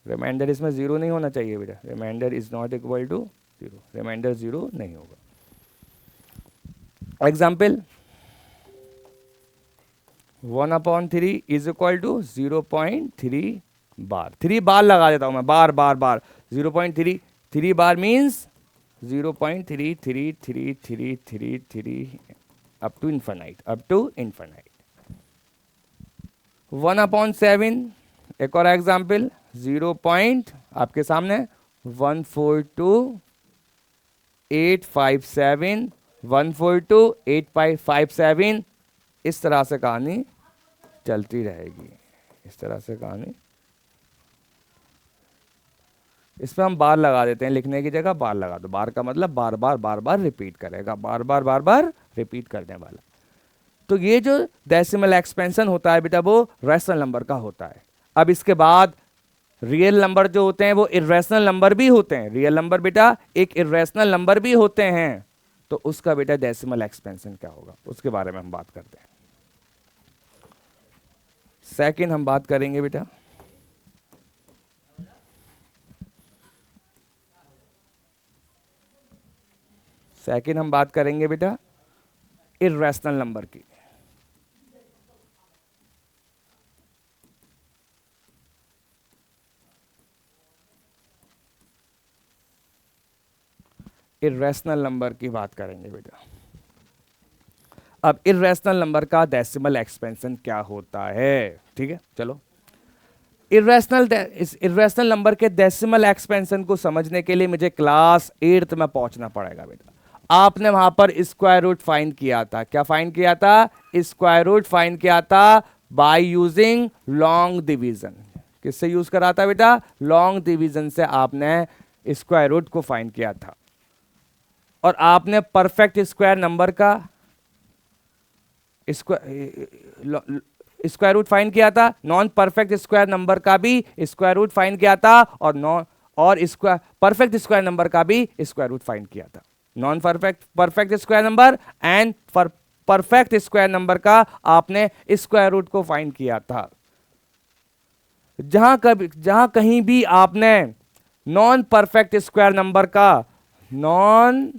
remainder इसमें जीरो नहीं होना चाहिए बेटा, remainder is not equal to zero, remainder zero नहीं होगा। Example 1/3 is equal to 0.3 bar, 3 bar लगा देता हूं मैं, bar bar bar, 0.3, 3 bar means 0.333333 up to infinite, up to infinite. 1/7, एक और एग्जाम्पल 0. आपके सामने 142,857, 142,857, इस तरह से कहानी चलती रहेगी, इस तरह से कहानी। इसमें हम बार लगा देते हैं, लिखने की जगह बार लगा दो, बार का मतलब बार बार बार बार रिपीट करेगा, बार बार बार बार रिपीट करने वाला। तो ये जो डेसिमल एक्सपेंशन होता है बेटा वो रैशनल नंबर का होता है। अब इसके बाद रियल नंबर जो होते हैं वो इर्रेशनल नंबर भी होते हैं, रियल नंबर बेटा एक इर्रेशनल नंबर भी होते हैं, तो उसका बेटा डेसिमल एक्सपेंशन क्या होगा उसके बारे में हम बात करते हैं। सेकंड हम बात करेंगे बेटा, सेकंड हम बात करेंगे बेटा इर्रेशनल नंबर की। इर्रेशनल नंबर की बात करेंगे बेटा। अब इर्रेशनल नंबर का डेसिमल एक्सपेंशन क्या होता है, ठीक है। चलो, इर्रेशनल नंबर के डेसिमल एक्सपेंशन को समझने के लिए मुझे क्लास 8th में पहुंचना पड़ेगा बेटा। आपने वहां पर स्क्वायर रूट फाइंड किया था। क्या फाइंड किया था? स्क्वायर रूट फाइंड किया था बाय यूजिंग लॉन्ग डिवीजन। किससे यूज करा था बेटा? लॉन्ग डिवीजन से आपने स्क्वायर रूट को फाइंड किया था। और आपने परफेक्ट स्क्वायर नंबर का स्क्वायर रूट फाइंड किया था, नॉन परफेक्ट स्क्वायर नंबर का भी स्क्वायर रूट फाइंड किया था, और नॉन और स्क्वायर परफेक्ट स्क्वायर नंबर का भी स्क्वायर रूट फाइंड किया था। Non perfect square number and perfect square number का आपने स्क्वायर रूट को फाइंड किया था। जहां कहीं भी आपने नॉन परफेक्ट स्क्वायर नंबर का नॉन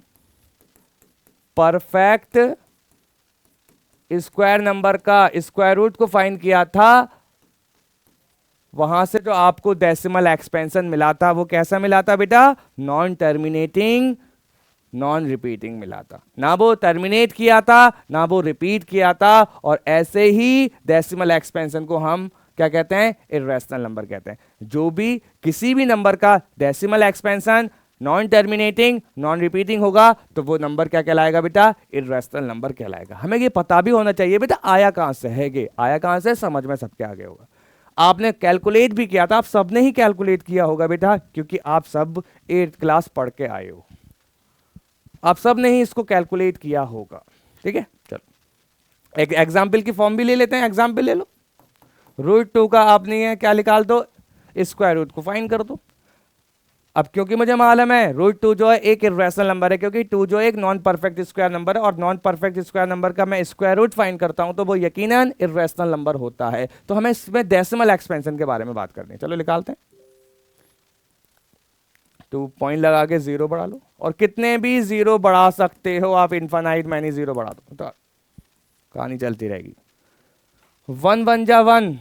परफेक्ट स्क्वायर नंबर का स्क्वायर रूट को फाइंड किया था, वहां से जो आपको डेसिमल एक्सपेंशन मिला था वो कैसा मिला था बेटा? नॉन टर्मिनेटिंग नॉन रिपीटिंग मिला था। ना वो टर्मिनेट किया था, ना वो रिपीट किया था। और ऐसे ही डेसिमल एक्सपेंशन को हम क्या कहते हैं? इर्रेशनल नंबर कहते हैं। जो भी किसी भी नंबर का decimal expansion non terminating non repeating होगा तो वो नंबर क्या कहलाएगा बेटा? इर्रेशनल नंबर कहलाएगा। हमें ये पता भी होना चाहिए बेटा आया कहां से है, ये आया कहां से, समझ में सबके आगे होगा। आपने कैलकुलेट भी किया था, आप सबने ही कैलकुलेट किया होगा बेटा, क्योंकि आप सब 8th क्लास पढ़ के आए हो। आप सब ने ही इसको कैलकुलेट किया होगा, ठीक है। चलो एक एग्जाम्पल की फॉर्म भी ले लेते हैं। एग्जाम्पल ले लो। √2 का आपने है क्या निकाल दो? स्क्वायर रूट को फाइंड कर दो। अब क्योंकि मुझे मालूम है √2 जो है एक इर्रेशनल नंबर है, क्योंकि 2 जो एक नॉन परफेक्ट स्क्वायर नंबर है, और नॉन परफेक्ट स्क्वायर नंबर का मैं स्क्वायर रूट फाइंड करता हूं तो वो यकीनन इर्रेशनल नंबर होता है। तो हमें इसमें डेसिमल एक्सपेंशन के बारे में बात करनी है। चलो निकालते हैं। 2 पॉइंट लगा के 0 बढ़ा लो, और कितने भी 0 बढ़ा सकते हो आप, इनफाइनाइट मैनी 0 बढ़ा दो तो कहानी चलती रहेगी। 1 1 जा 1,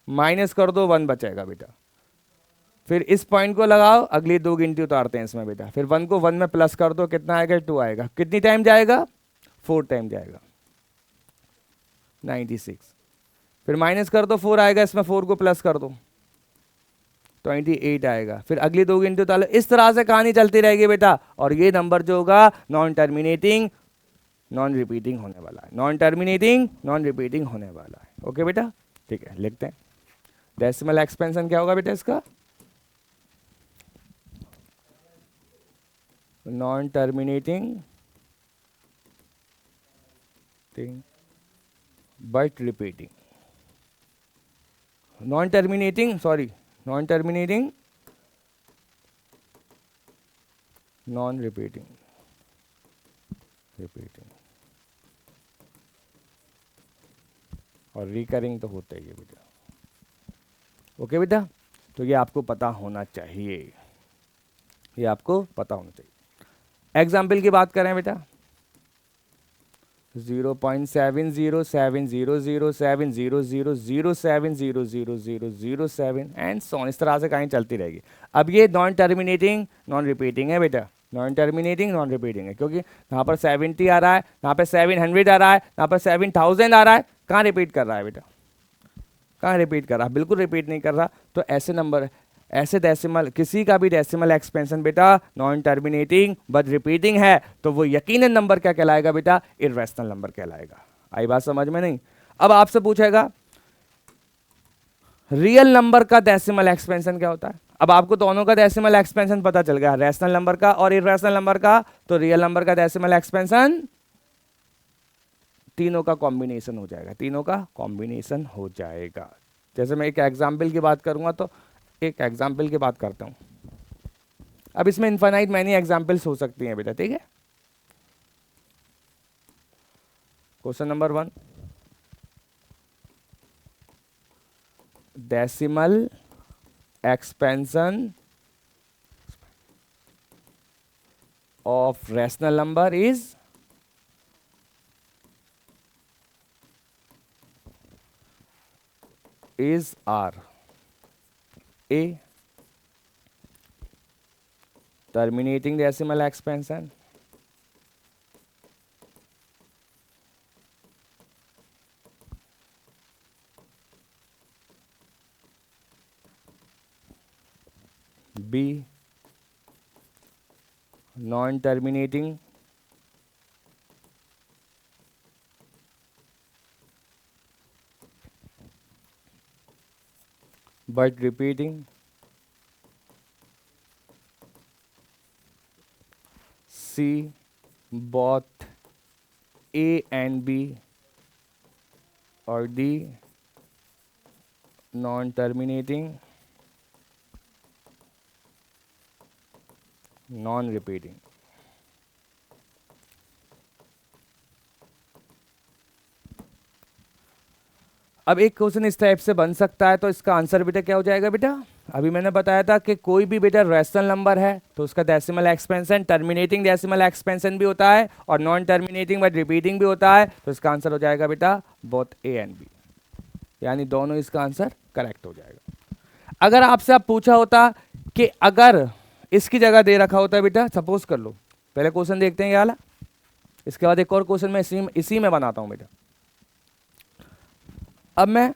माइनस कर दो 1 बचेगा बेटा। फिर इस पॉइंट को लगाओ, अगली 2 गिनती उतारते हैं इसमें बेटा। फिर 1 को 1 में प्लस कर दो, कितना आएगा? 2 आएगा। कितनी टाइम जाएगा? 4 टाइम जाएगा, 96। फिर माइनस कर दो, 4 आएगा इसमें, 4 को प्लस कर दो, 28 आएगा। फिर अगली 2 गिनती उतार लो। इस तरह से कहानी चलती रहेगी बेटा। और ये नंबर जो होगा नॉन टर्मिनेटिंग नॉन रिपीटिंग होने वाला है, नॉन टर्मिनेटिंग नॉन रिपीटिंग होने वाला है। ओके बेटा, ठीक है, लिखते हैं। डेसिमल एक्सपेंशन क्या होगा बेटा इसका? Non terminating but repeating, non terminating non repeating और रिकरिंग तो होता ही है बेटा। ओके बेटा, तो ये आपको पता होना चाहिए, ये आपको पता होना चाहिए। एग्जाम्पल की बात करें बेटा, 0.700700700007 एंड सो इस तरह से कहानी चलती रहेगी। अब ये नॉन टर्मिनेटिंग नॉन रिपीटिंग है बेटा, नॉन टर्मिनेटिंग नॉन रिपीटिंग है, क्योंकि यहाँ पर 70 आ रहा है, यहाँ पर 700 आ रहा है, यहाँ पर 7000 आ रहा है। कहाँ रिपीट कर रहा है बेटा? कहाँ रिपीट कर रहा है? बिल्कुल रिपीट नहीं कर रहा। तो ऐसे नंबर, ऐसे डेसिमल, किसी का भी डेसिमल एक्सपेंशन बेटा नॉन टर्मिनेटिंग बट रिपीटिंग है तो वो यकीनन नंबर क्या कहलाएगा बेटा? इर्रेशनल नंबर कहलाएगा। आई बात समझ में नहीं? अब आपसे पूछेगा रियल नंबर का डेसिमल एक्सपेंशन क्या होता है। अब आपको दोनों का डेसिमल एक्सपेंशन पता चल गया, रैशनल नंबर का और इर्रेशनल नंबर का। तो रियल नंबर का डेसिमल एक्सपेंशन तीनों का कॉम्बिनेशन हो जाएगा, तीनों का कॉम्बिनेशन हो जाएगा। जैसे मैं एक एग्जाम्पल की बात करूंगा, तो एक एग्जाम्पल की बात करता हूं। अब इसमें इनफाइनाइट मैनी एग्जाम्पल्स हो सकती हैं बेटा, ठीक है। Question number 1, decimal expansion of rational number is R. A terminating decimal expansion, B, non-terminating but repeating, C, both A and B, or D, non-terminating, non-repeating. अब एक क्वेश्चन इस टाइप से बन सकता है, तो इसका आंसर बेटा क्या हो जाएगा बेटा? अभी मैंने बताया था कि कोई भी बेटा रैशनल नंबर है तो उसका decimal expansion terminating decimal expansion भी होता है और नॉन टर्मिनेटिंग बट रिपीटिंग भी होता है, तो इसका आंसर हो जाएगा बेटा बोथ ए एंड बी, यानी दोनों इसका आंसर करेक्ट हो जाएगा। अगर आपसे आप पूछा होता कि अगर इसकी जगह दे रखा होता है बेटा, सपोज कर लो, पहले क्वेश्चन देखते हैं ये वाला, इसके बाद एक और क्वेश्चन मैं इसी में बनाता हूं बेटा। अब मैं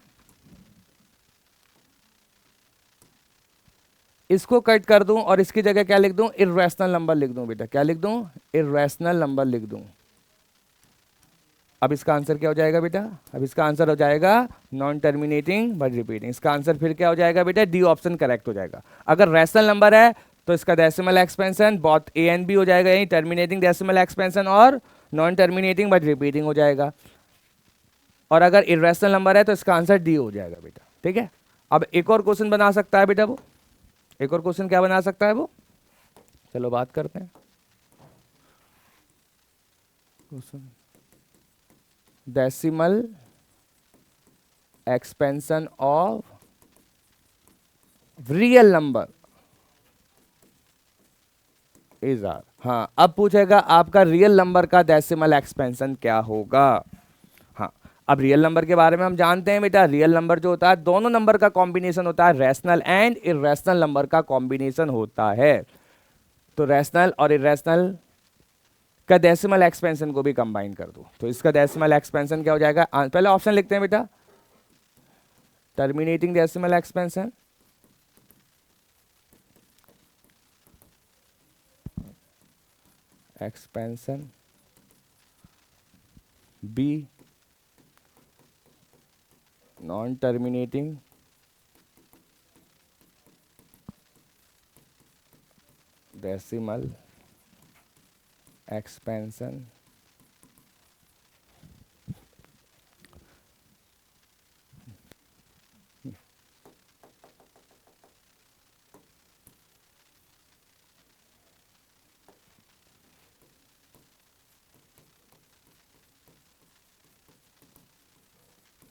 इसको कट कर दूं और इसकी जगह क्या लिख दूं? इर्रेशनल नंबर लिख दूं बेटा। क्या लिख दूं? इर्रेशनल नंबर लिख दूं। अब इसका आंसर क्या हो जाएगा बेटा? अब इसका आंसर हो जाएगा नॉन टर्मिनेटिंग बट रिपीटिंग। इसका आंसर फिर क्या हो जाएगा बेटा? डी ऑप्शन करेक्ट हो जाएगा। अगर रैशनल नंबर है तो इसका decimal expansion both a and b हो जाएगा, यही टर्मिनेटिंग डेसिमल एक्सपेंशन और नॉन टर्मिनेटिंग बट रिपीटिंग हो जाएगा। और अगर इर्रेशनल नंबर है तो इसका आंसर डी हो जाएगा बेटा। ठीक है, अब एक और क्वेश्चन बना सकता है बेटा वो, एक और क्वेश्चन क्या बना सकता है वो, चलो बात करते हैं। Question decimal expansion of real number is are. हाँ, अब पूछेगा आपका रियल नंबर का डेसिमल एक्सपेंशन क्या होगा। हाँ, अब रियल नंबर के बारे में हम जानते हैं बेटा, रियल नंबर जो होता है दोनों नंबर का कॉम्बिनेशन होता है, रैशनल एंड इर्रेशनल नंबर का कॉम्बिनेशन होता है। तो रैशनल और इर्रेशनल का डेसिमल एक्सपेंशन को भी कंबाइन कर दो, तो इसका डेसिमल एक्सपेंशन क्या हो जाएगा? पहले ऑप्शन लिखते हैं बेटा, terminating decimal expansion, expansion, B non terminating decimal expansion,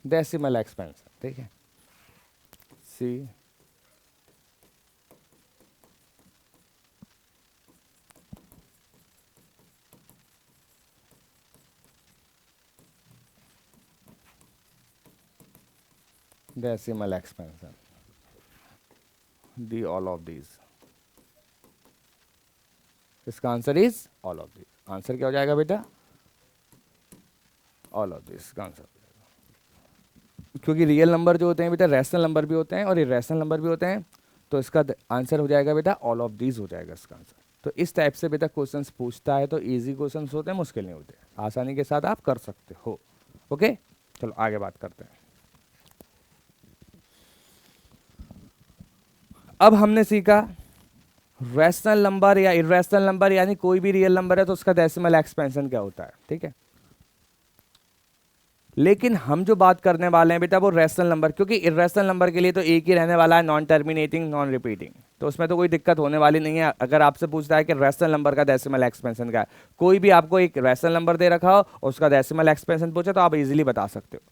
decimal expansion. ठीक है, C decimal expansion, D all of these. इसका answer is all of these. Answer क्या हो जाएगा बेटा? ऑल ऑफ दिस का आंसर, क्योंकि रियल नंबर जो होते हैं बेटा रैशनल नंबर भी होते हैं और इर्रेशनल नंबर भी होते हैं, तो इसका आंसर हो जाएगा बेटा ऑल ऑफ दीज हो जाएगा इसका आंसर। तो इस टाइप से बेटा क्वेश्चंस पूछता है, तो इजी क्वेश्चंस होते हैं, मुश्किल नहीं होते, आसानी के साथ आप कर सकते हो। ओके, चलो आगे बात करते हैं। अब हमने सीखा रैशनल नंबर या इर्रेशनल नंबर, यानी कोई भी रियल नंबर है तो उसका डेसिमल एक्सपेंशन क्या होता है। ठीक है, लेकिन हम जो बात करने वाले हैं बेटा वो रैशनल नंबर, क्योंकि इर्रेशनल नंबर के लिए तो एक ही रहने वाला है, नॉन टर्मिनेटिंग नॉन रिपीटिंग, तो उसमें तो कोई दिक्कत होने वाली नहीं है। अगर आपसे पूछता है कि रैशनल नंबर का डेसिमल एक्सपेंशन क्या है, कोई भी आपको एक रैशनल नंबर दे रखा हो और उसका डेसिमल एक्सपेंशन पूछे तो आप इजीली बता सकते हो।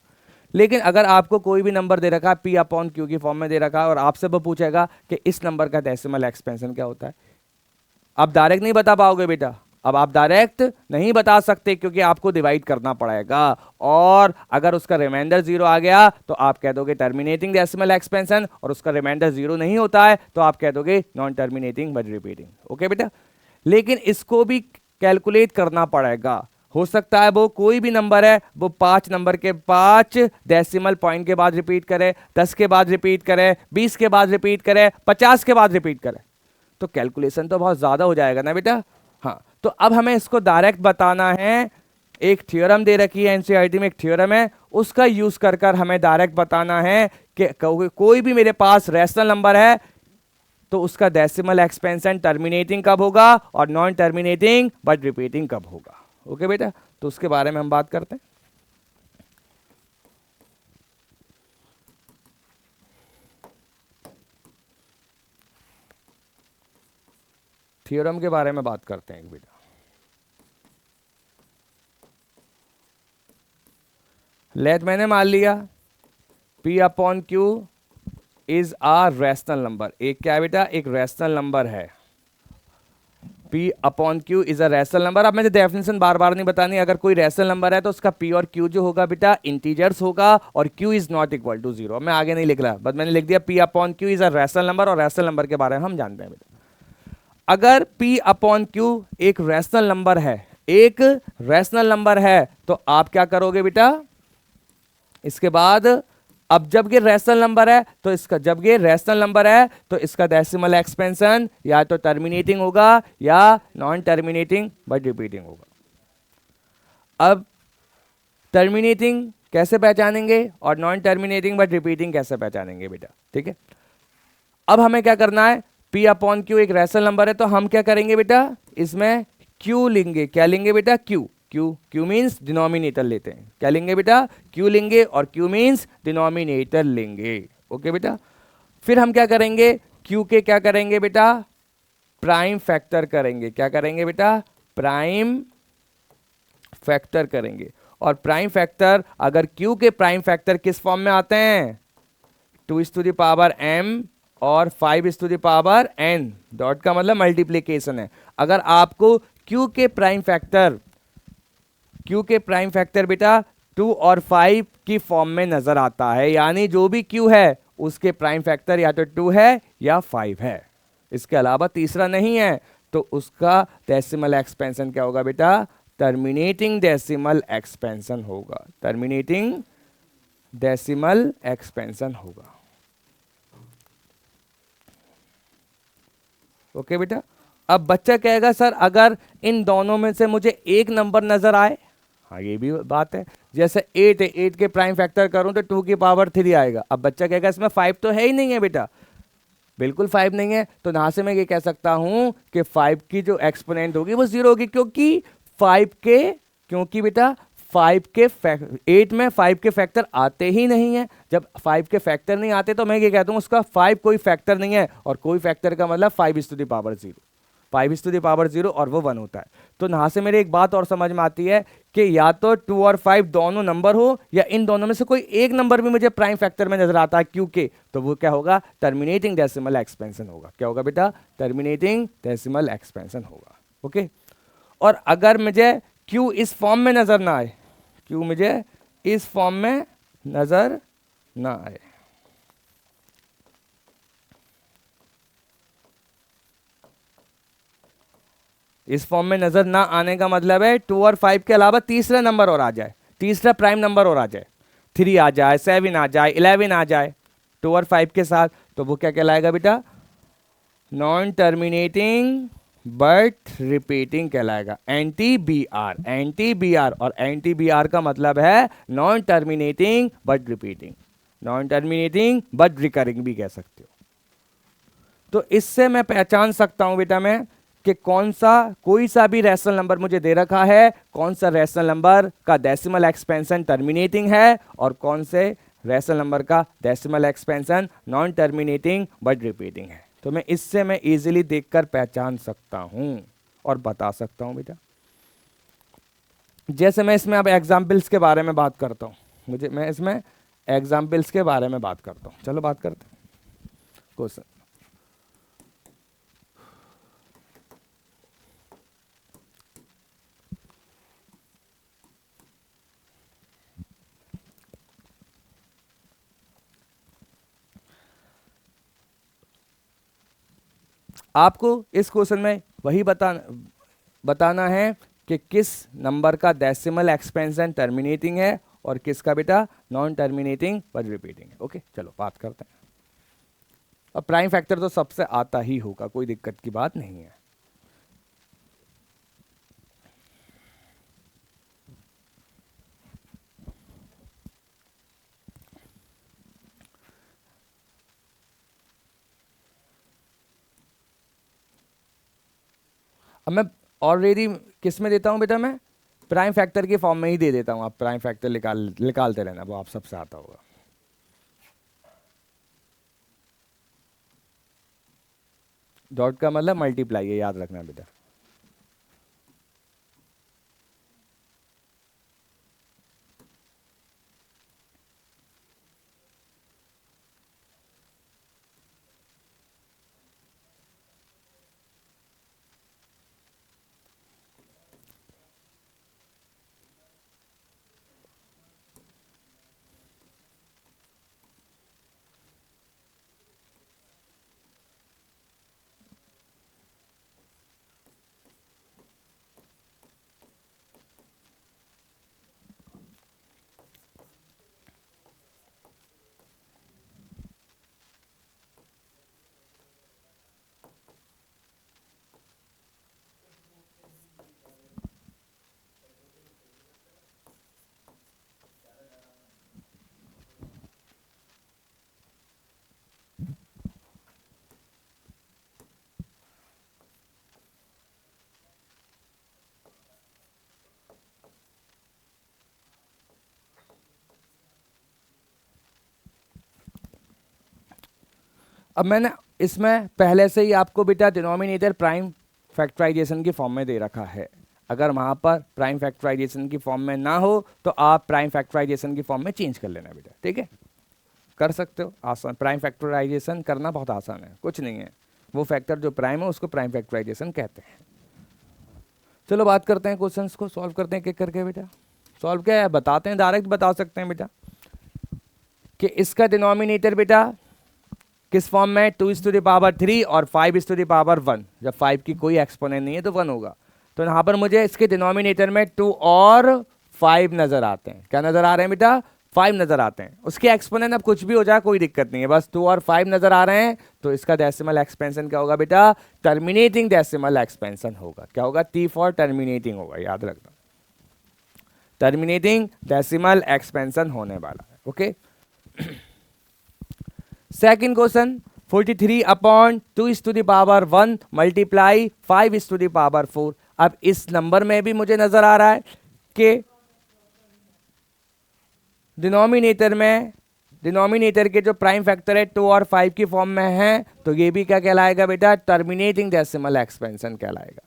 लेकिन अगर आपको कोई भी नंबर दे रखा है पी अपॉन क्यू की फॉर्म में दे रखा है और आपसे वो पूछेगा कि इस नंबर का डेसिमल एक्सपेंशन क्या होता है, आप डायरेक्ट नहीं बता पाओगे बेटा, अब आप डायरेक्ट नहीं बता सकते क्योंकि आपको डिवाइड करना पड़ेगा, और अगर उसका रिमाइंडर 0 आ गया तो आप कह दोगे टर्मिनेटिंग डेसिमल एक्सपेंशन, और उसका रिमाइंडर 0 नहीं होता है तो आप कह दोगे non terminating but repeating. Okay बेटा, लेकिन इसको भी कैलकुलेट करना पड़ेगा। हो सकता है वो कोई भी नंबर है वो 5 नंबर के 5 डेसिमल पॉइंट के बाद रिपीट करे, 10 के बाद रिपीट करे, 20 के बाद रिपीट करे, 50 के बाद रिपीट करे, तो कैलकुलेशन तो बहुत ज्यादा हो जाएगा ना बेटा। हाँ, तो अब हमें इसको डायरेक्ट बताना है। एक थ्योरम दे रखी है एनसीईआरटी में, एक थ्योरम है, उसका यूज कर कर हमें डायरेक्ट बताना है कि कोई भी मेरे पास रैशनल नंबर है तो उसका डेसिमल एक्सपेंशन टर्मिनेटिंग कब होगा और नॉन टर्मिनेटिंग बट रिपीटिंग कब होगा। ओके बेटा, तो उसके बारे में हम बात करते हैं। थ्योरम के बारे में बात करते हैं बेटा। लेट मैंने मान लिया P upon Q is a rational number. एक क्या है बेटा, एक रैशनल नंबर है। P upon Q is a rational number. अब मुझे डेफिनेशन बार बार नहीं बतानी, अगर कोई रैशनल नंबर है तो उसका P और Q जो होगा बेटा इंटीजर्स होगा, और Q is not equal to 0। मैं आगे नहीं लिख रहा, बस मैंने लिख दिया P upon Q is a rational number, और रैशनल नंबर के बारे में हम जानते हैं बेटा। अगर P अपॉन Q एक रैशनल नंबर है, एक रैशनल नंबर है, तो आप क्या करोगे बेटा, इसके बाद अब जब ये रैशनल नंबर है तो इसका, जब ये रैशनल नंबर है तो इसका डेसिमल एक्सपेंशन या तो टर्मिनेटिंग होगा या नॉन टर्मिनेटिंग बट रिपीटिंग होगा। अब टर्मिनेटिंग कैसे पहचानेंगे और नॉन टर्मिनेटिंग बट रिपीटिंग कैसे पहचानेंगे बेटा, ठीक है। अब हमें क्या करना है, P अपॉन Q एक रैशनल नंबर है तो हम क्या करेंगे बेटा, इसमें Q लेंगे। क्या लेंगे बेटा, Q। Q मीन्स डिनोमिनेटर लेते हैं। क्या लेंगे बेटा, Q लेंगे, और Q मीन्स डिनोमिनेटर लेंगे। ओके बेटा, फिर हम क्या करेंगे, Q के क्या करेंगे बेटा, प्राइम फैक्टर करेंगे। क्या करेंगे बेटा, प्राइम फैक्टर करेंगे। और प्राइम फैक्टर, अगर Q के प्राइम फैक्टर किस फॉर्म में आते हैं, 2m और 5n, डॉट का मतलब मल्टीप्लीकेशन है। अगर आपको Q के प्राइम फैक्टर बेटा 2 और 5 की फॉर्म में नजर आता है, यानी जो भी Q है उसके प्राइम फैक्टर या तो 2 है या 5 है, इसके अलावा तीसरा नहीं है, तो उसका डेसिमल एक्सपेंशन क्या होगा बेटा, टर्मिनेटिंग डेसिमल एक्सपेंशन होगा। टर्मिनेटिंग डेसिमल एक्सपेंशन होगा। ओके बेटा, अब बच्चा कहेगा सर अगर इन दोनों में से मुझे एक नंबर नजर आए, हाँ ये भी बात है, जैसे 8 है, 8 के प्राइम फैक्टर करूं तो 2 की पावर 3 आएगा। अब बच्चा कहेगा इसमें 5 तो है ही नहीं है बेटा, बिल्कुल 5 नहीं है, तो यहाँ से मैं ये कह सकता हूं कि 5 की जो एक्सपोनेंट होगी वो 0 होगी, क्योंकि बेटा 8 में 5 के फैक्टर आते ही नहीं है। जब 5 के फैक्टर नहीं आते तो मैं ये कहता हूं उसका 5 कोई फैक्टर नहीं है, और कोई फैक्टर का मतलब 5 इज टू द पावर 0 और वो 1 होता है। तो यहाँ से मेरे एक बात और समझ में आती है कि या तो 2 और 5 दोनों नंबर हो, या इन दोनों में से कोई एक नंबर भी मुझे प्राइम फैक्टर में नजर आता है Q के, तो वो क्या होगा, टर्मिनेटिंग डेसिमल एक्सपेंशन होगा। क्या होगा बेटा, टर्मिनेटिंग डेसिमल एक्सपेंशन होगा। ओके, और अगर मुझे Q इस फॉर्म में नजर ना आए, Q मुझे इस फॉर्म में नजर ना आए, इस फॉर्म में नजर ना आने का मतलब है 2 और 5 के अलावा तीसरा नंबर और आ जाए, तीसरा प्राइम नंबर और आ जाए, 3 आ जाए, 7 आ जाए, 11 आ जाए 2 और 5 के साथ, तो वो क्या कहलाएगा बेटा, नॉन टर्मिनेटिंग बट रिपीटिंग कहलाएगा। एंटी बी आर, और एंटी बी आर का मतलब है non terminating but repeating, non terminating but recurring भी कह सकते हो। तो इससे मैं पहचान सकता हूं बेटा मैं कि कौन सा, कोई सा भी रैशनल नंबर मुझे दे रखा है, कौन सा रैशनल नंबर का डेसिमल एक्सपेंशन टर्मिनेटिंग है और कौन से रैशनल नंबर का decimal expansion non terminating but repeating है। तो मैं इससे मैं इजीली देखकर पहचान सकता हूं और बता सकता हूं बेटा। जैसे मैं इसमें अब एग्जाम्पल्स के बारे में बात करता हूं, मैं इसमें एग्जाम्पल्स के बारे में बात करता हूं। चलो बात करते हैं क्वेश्चन। आपको इस क्वेश्चन में वही बताना है कि किस नंबर का डेसिमल एक्सपेंशन टर्मिनेटिंग है और किसका बेटा नॉन टर्मिनेटिंग बट रिपीटिंग है। ओके, चलो बात करते हैं। अब प्राइम फैक्टर तो सबसे आता ही होगा, कोई दिक्कत की बात नहीं है। अब मैं ऑलरेडी किस में देता हूं बेटा, मैं प्राइम फैक्टर के फॉर्म में ही दे देता हूं। आप प्राइम फैक्टर निकालते रहना, वो आप सबसे आता होगा। डॉट का मतलब मल्टीप्लाई है, याद रखना बेटा। अब मैंने इसमें पहले से ही आपको बेटा डिनोमिनेटर प्राइम फैक्टराइजेशन की फॉर्म में दे रखा है। अगर वहां पर प्राइम फैक्टराइजेशन की फॉर्म में ना हो तो आप प्राइम फैक्टराइजेशन की फॉर्म में चेंज कर लेना बेटा, ठीक है। कर सकते हो, आसान। प्राइम फैक्टराइजेशन करना बहुत आसान है, कुछ नहीं है। वो फैक्टर जो प्राइम है उसको प्राइम फैक्टराइजेशन कहते हैं। चलो बात करते हैं, क्वेश्चंस को सॉल्व करते हैं, एक करके बेटा। सॉल्व क्या है बताते हैं, डायरेक्ट बता सकते हैं बेटा कि इसका डिनोमिनेटर बेटा किस फॉर्म में, 2⁻³ और 5⁻1। जब 5 की कोई एक्सपोनेंट नहीं है तो 1 होगा। तो यहाँ पर मुझे इसके डिनोमिनेटर में 2 और 5 नजर आते हैं। क्या नजर आ रहे हैं बेटा, 5 नजर आते हैं। उसके एक्सपोनेंट अब कुछ भी हो जाए कोई दिक्कत नहीं है, बस 2 और 5 नजर आ रहे हैं। तो इसका डेसिमल एक्सपेंशन क्या होगा बेटा, टर्मिनेटिंग डेसिमल एक्सपेंशन होगा। क्या होगा, T फॉर टर्मिनेटिंग होगा, याद रखना। टर्मिनेटिंग डेसिमल एक्सपेंशन होने वाला है। Okay, second question, 43/2⁻1 multiply 5⁻4। अब इस नंबर में भी मुझे नजर आ रहा है कि डिनोमिनेटर के जो प्राइम फैक्टर है 2 और 5 की फॉर्म में है, तो ये भी क्या कहलाएगा बेटा, टर्मिनेटिंग डेसिमल एक्सपेंशन कहलाएगा।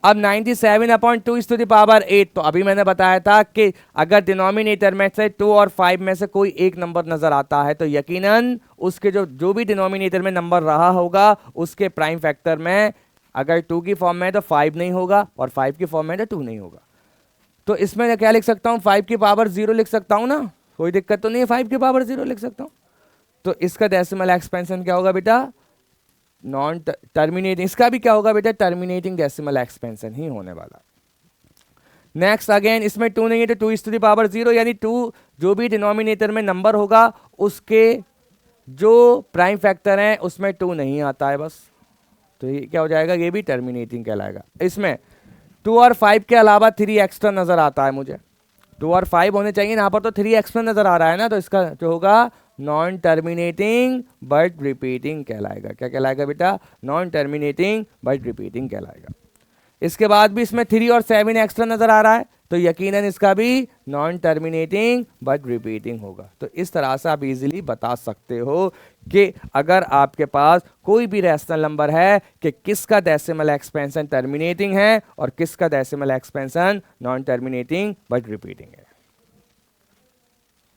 अब 97/2⁸, तो अभी मैंने बताया था कि अगर डिनोमिनेटर में से 2 और 5 में से कोई एक नंबर नजर आता है तो यकीनन उसके जो भी डिनोमिनेटर में नंबर रहा होगा उसके प्राइम फैक्टर में अगर 2 की फॉर्म में है तो 5 नहीं होगा और 5 की फॉर्म में है तो 2 नहीं होगा। तो इसमें क्या लिख सकता हूं, 5 की पावर 0 लिख सकता हूं ना, कोई दिक्कत तो नहीं है, 5 की पावर 0 लिख सकता हूं। तो इसका डेसिमल एक्सपेंशन क्या होगा बेटा, नॉन टर्मिनेटिंग। इसका भी क्या होगा बेटा, टर्मिनेटिंग डेसिमल एक्सपेंशन ही होने वाला। नेक्स्ट अगेन इसमें 2 नहीं है तो 2⁻0, यानी 2 जो भी डिनोमिनेटर में नंबर होगा उसके जो प्राइम फैक्टर है उसमें 2 नहीं आता है बस। तो ये क्या हो जाएगा, ये भी टर्मिनेटिंग कहलाएगा। इसमें 2 और 5 के अलावा 3 एक्स्ट्रा नजर आता है मुझे, 2 और 5 होने चाहिए, यहाँ पर तो 3 एक्स्ट्रा नजर आ रहा है ना, तो इसका जो होगा नॉन टर्मिनेटिंग बट रिपीटिंग कहलाएगा। क्या कहलाएगा बेटा, नॉन टर्मिनेटिंग बट रिपीटिंग कहलाएगा। इसके बाद भी इसमें 3 और 7 एक्स्ट्रा नजर आ रहा है तो यकीनन इसका भी नॉन टर्मिनेटिंग बट रिपीटिंग होगा। तो इस तरह से आप इजीली बता सकते हो कि अगर आपके पास कोई भी रैशनल नंबर है कि किसका डेसिमल एक्सपेंशन टर्मिनेटिंग है और किसका decimal expansion non terminating but repeating है।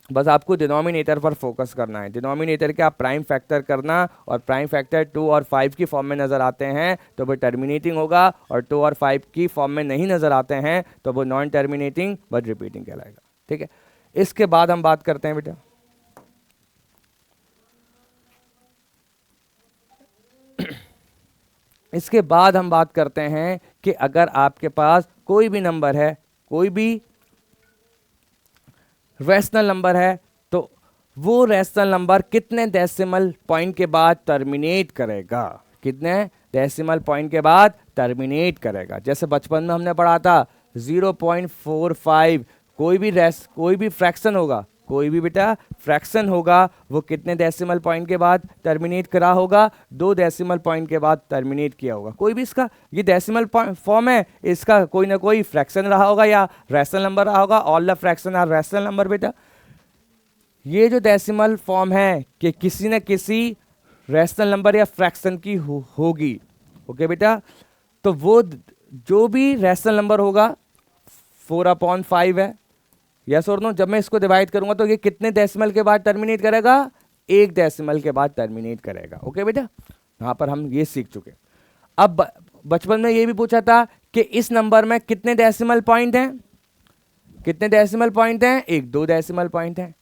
बस आपको डिनोमिनेटर पर फोकस करना है। डिनोमिनेटर के आप प्राइम फैक्टर करना, और प्राइम फैक्टर 2 और 5 की फॉर्म में नज़र आते हैं तो वो टर्मिनेटिंग होगा, और 2 और 5 की फॉर्म में नहीं नज़र आते हैं तो वो नॉन टर्मिनेटिंग बट रिपीटिंग कहलाएगा। ठीक है, इसके बाद हम बात करते हैं बेटा इसके बाद हम बात करते हैं कि अगर आपके पास कोई भी नंबर है, कोई भी रैशनल नंबर है, तो वो रैशनल नंबर कितने डेसिमल पॉइंट के बाद टर्मिनेट करेगा, कितने डेसिमल पॉइंट के बाद टर्मिनेट करेगा। जैसे बचपन में हमने पढ़ा था 0.45, कोई भी फ्रैक्शन होगा, कोई भी बेटा फ्रैक्शन होगा, वो कितने डेसिमल पॉइंट के बाद टर्मिनेट करा होगा, 2 डेसिमल पॉइंट के बाद टर्मिनेट किया होगा। कोई भी इसका, ये डेसिमल फॉर्म है, इसका कोई ना कोई फ्रैक्शन रहा होगा या रैशनल नंबर रहा होगा। All the fraction are rational number बेटा। ये जो डेसिमल फॉर्म है कि किसी न किसी रैशनल नंबर या फ्रैक्शन की होगी। ओके बेटा, तो वो जो भी रैशनल नंबर होगा 4/5 है, यस और नो। जब मैं इसको डिवाइड करूंगा तो ये कितने डेसिमल के बाद टर्मिनेट करेगा, 1 डेसिमल के बाद टर्मिनेट करेगा। ओके बेटा, यहां पर हम ये सीख चुके। अब बचपन में ये भी पूछा था कि इस नंबर में कितने डेसिमल पॉइंट हैं, कितने डेसिमल पॉइंट हैं, 1-2 डेसिमल पॉइंट हैं।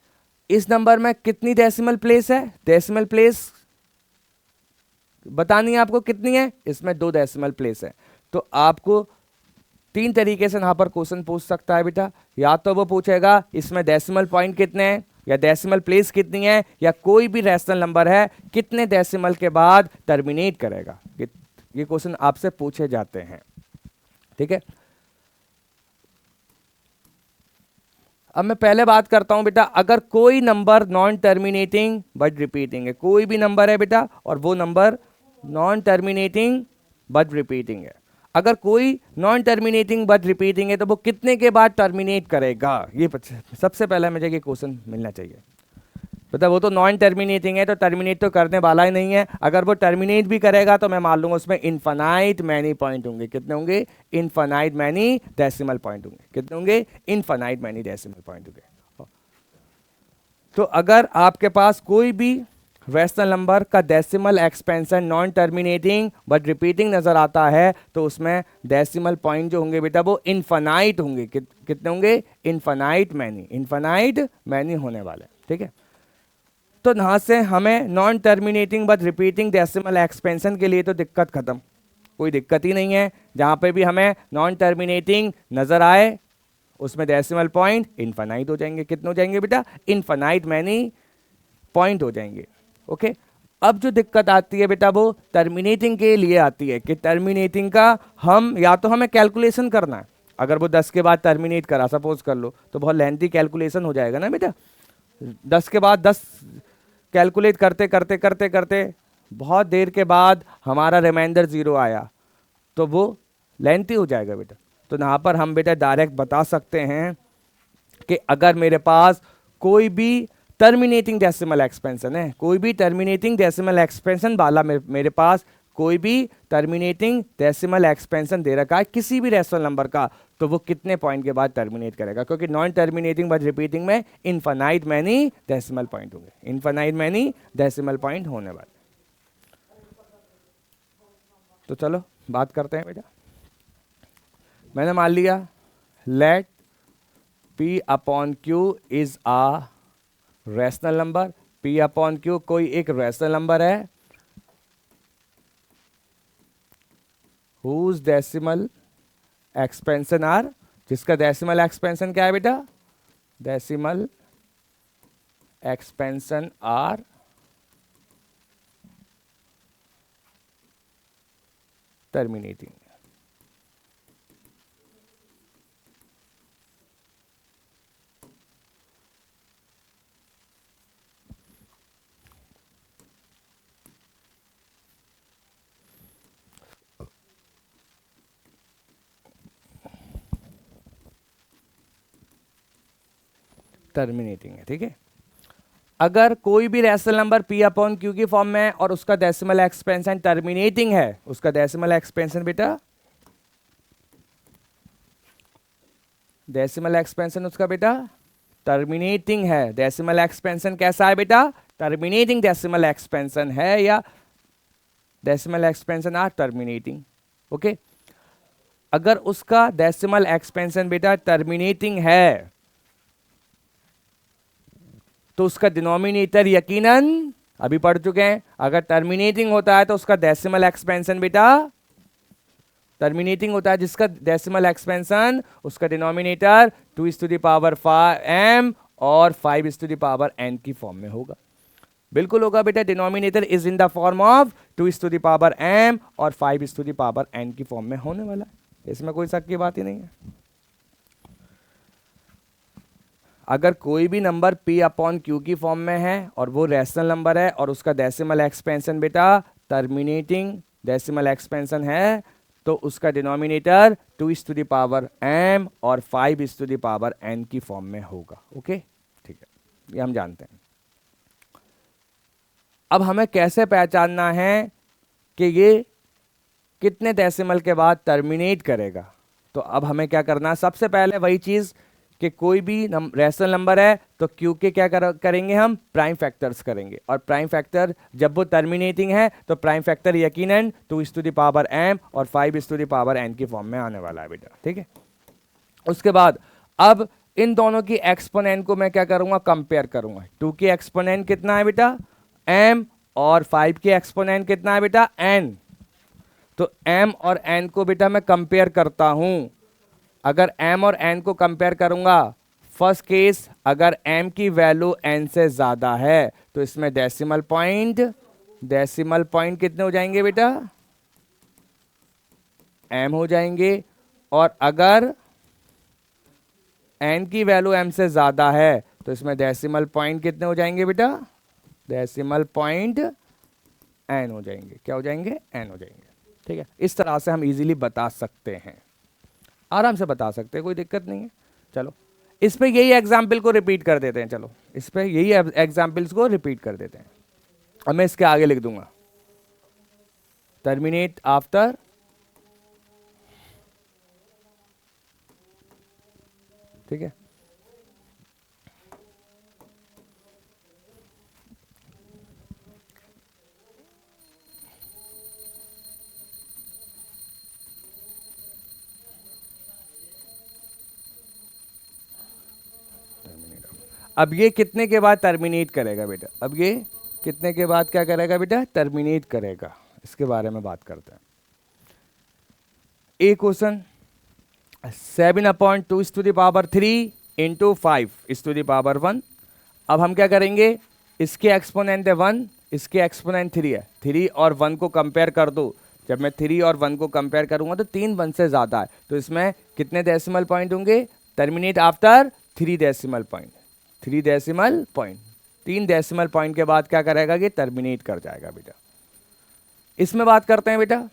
इस नंबर में कितनी डेसिमल प्लेस है, डेसिमल प्लेस बतानी है आपको कितनी है, इसमें 2 डेसिमल प्लेस है। तो आपको 3 तरीके से यहां पर क्वेश्चन पूछ सकता है बेटा। या तो वो पूछेगा इसमें डेसिमल पॉइंट कितने हैं, या डेसिमल प्लेस कितनी है, या कोई भी रैशनल नंबर है कितने डेसिमल के बाद टर्मिनेट करेगा। ये क्वेश्चन आपसे पूछे जाते हैं, ठीक है। अब मैं पहले बात करता हूं बेटा, अगर कोई number non terminating but repeating है, कोई भी नंबर है बेटा और वो number non terminating but repeating है, अगर कोई नॉन टर्मिनेटिंग बट रिपीटिंग है तो वो कितने के बाद टर्मिनेट करेगा, ये सबसे पहले मुझे ये क्वेश्चन मिलना चाहिए। पता वो तो नॉन टर्मिनेटिंग है तो टर्मिनेट तो करने वाला ही नहीं है। अगर वो टर्मिनेट भी करेगा तो मैं मान लूंगा उसमें इनफाइनाइट मैनी पॉइंट होंगे। कितने होंगे, इनफाइनाइट मैनी डेसिमल पॉइंट होंगे। कितने होंगे, इनफाइनाइट मैनी डेसिमल पॉइंट होंगे। तो अगर आपके पास कोई भी रैशनल नंबर का decimal expansion non terminating but repeating नजर आता है तो उसमें डेसिमल पॉइंट जो होंगे बेटा वो इनफाइनाइट होंगे। कितने होंगे, इनफाइनाइट मैनी होने वाले, ठीक है। तो यहां से हमें non terminating but repeating decimal expansion के लिए तो दिक्कत खत्म, कोई दिक्कत ही नहीं है। जहां पे भी हमें नॉन टर्मिनेटिंग नजर आए उसमें डेसिमल पॉइंट इनफाइनाइट हो जाएंगे। कितने हो जाएंगे बेटा, इनफाइनाइट मैनी पॉइंट हो जाएंगे। ओके, अब जो दिक्कत आती है बेटा वो टर्मिनेटिंग के लिए आती है कि टर्मिनेटिंग का हम या तो हमें कैलकुलेशन करना है। अगर वो 10 के बाद टर्मिनेट करा सपोज कर लो तो बहुत लेंथी कैलकुलेशन हो जाएगा ना बेटा। 10 के बाद 10 कैलकुलेट करते करते करते करते बहुत देर के बाद हमारा रिमाइंडर 0 आया तो वो लेंथी हो जाएगा बेटा। तो यहाँ पर हम बेटा डायरेक्ट बता सकते हैं कि अगर मेरे पास कोई भी टर्मिनेटिंग डेसिमल एक्सपेंशन है, कोई भी टर्मिनेटिंग डेसिमल एक्सपेंशन वाला मेरे पास कोई भी टर्मिनेटिंग डेसिमल एक्सपेंशन दे रखा है किसी भी रैशनल नंबर का, तो वो कितने पॉइंट के बाद टर्मिनेट करेगा। क्योंकि नॉन टर्मिनेटिंग बट रिपीटिंग में इनफाइनाइट मैनी डेसिमल पॉइंट होंगे, इनफाइनाइट मैनी डेसिमल पॉइंट होने वाले। तो चलो बात करते हैं बेटा। मैंने मान लिया let P/Q is a rational number. P/Q कोई एक रैशनल नंबर है whose decimal expansion are, जिसका डेसिमल एक्सपेंशन क्या है बेटा, decimal expansion are terminating. Terminating है, ठीक है। अगर कोई भी रैशनल नंबर P/Q की फॉर्म में और उसका डेसिमल एक्सपेंशन टर्मिनेटिंग है, उसका डेसिमल एक्सपेंशन बेटा, डेसिमल एक्सपेंशन उसका बेटा टर्मिनेटिंग है। डेसिमल एक्सपेंशन कैसा है बेटा, टर्मिनेटिंग डेसिमल एक्सपेंशन है या decimal expansion are terminating. Okay, अगर उसका डेसिमल एक्सपेंशन बेटा टर्मिनेटिंग है तो उसका डिनोमिनेटर यकीनन, अभी पढ़ चुके हैं, अगर टर्मिनेटिंग होता है तो उसका डेसिमल एक्सपेंशन बेटा टर्मिनेटिंग होता है जिसका डेसिमल एक्सपेंशन, उसका डिनोमिनेटर 2m और 5n की फॉर्म में होगा। बिल्कुल होगा बेटा, denominator is in the form of 2m और 5n की फॉर्म में होने वाला है, इसमें कोई शक की बात ही नहीं है। अगर कोई भी नंबर p/q की फॉर्म में है और वो रैशनल नंबर है और उसका डेसिमल एक्सपेंशन बेटा टर्मिनेटिंग डेसिमल एक्सपेंशन है, तो उसका डिनोमिनेटर 2m और 5n की फॉर्म में होगा। ओके, ठीक है, ये हम जानते हैं। अब हमें कैसे पहचानना है कि ये कितने डेसिमल के बाद टर्मिनेट करेगा? तो अब हमें क्या करना है, सबसे पहले वही चीज कि कोई भी रैशनल नंबर है तो क्यू के क्या करेंगे, हम प्राइम फैक्टर्स करेंगे, और प्राइम फैक्टर जब वो टर्मिनेटिंग है तो प्राइम फैक्टर यकीनन 2m और 5n की फॉर्म में आने वाला है बेटा, ठीक है। उसके बाद अब इन दोनों की एक्सपोनेंट को मैं क्या करूंगा, कंपेयर करूंगा। 2 की एक्सपोनेंट कितना है बेटा, m, और 5 की एक्सपोनेंट कितना है बेटा, n। तो m और n को बेटा मैं कंपेयर करता हूं। अगर m और n को कंपेयर करूंगा, फर्स्ट केस अगर m की वैल्यू n से ज्यादा है तो इसमें डेसिमल पॉइंट कितने हो जाएंगे बेटा, m हो जाएंगे। और अगर n की वैल्यू m से ज्यादा है तो इसमें डेसिमल पॉइंट कितने हो जाएंगे बेटा, डेसिमल पॉइंट n हो जाएंगे। क्या हो जाएंगे, n हो जाएंगे, ठीक है। इस तरह से हम इजीली बता सकते हैं, आराम से बता सकते हैं, कोई दिक्कत नहीं है। चलो इस पे यही एग्जाम्पल को रिपीट कर देते हैं, चलो इस पे यही एग्जाम्पल्स को रिपीट कर देते हैं। अब मैं इसके आगे लिख दूंगा टर्मिनेट आफ्टर ठीक है। अब ये कितने के बाद टर्मिनेट करेगा बेटा, अब ये कितने के बाद क्या करेगा बेटा, टर्मिनेट करेगा, इसके बारे में बात करते हैं। ए क्वेश्चन 7/2³ इंटू 5⁻1। अब हम क्या करेंगे, इसके एक्सपोनेंट है 1, इसके एक्सपोनेंट 3 है, 3 और 1 को कंपेयर कर दो। जब मैं 3 और 1 को कंपेयर करूंगा तो 3 1 से ज्यादा है, तो इसमें कितने डेसिमल पॉइंट होंगे, terminate after 3 decimal point, 3 decimal point, 3 decimal point के बाद क्या करेगा, ये टर्मिनेट कर जाएगा बेटा। इसमें बात करते हैं बेटा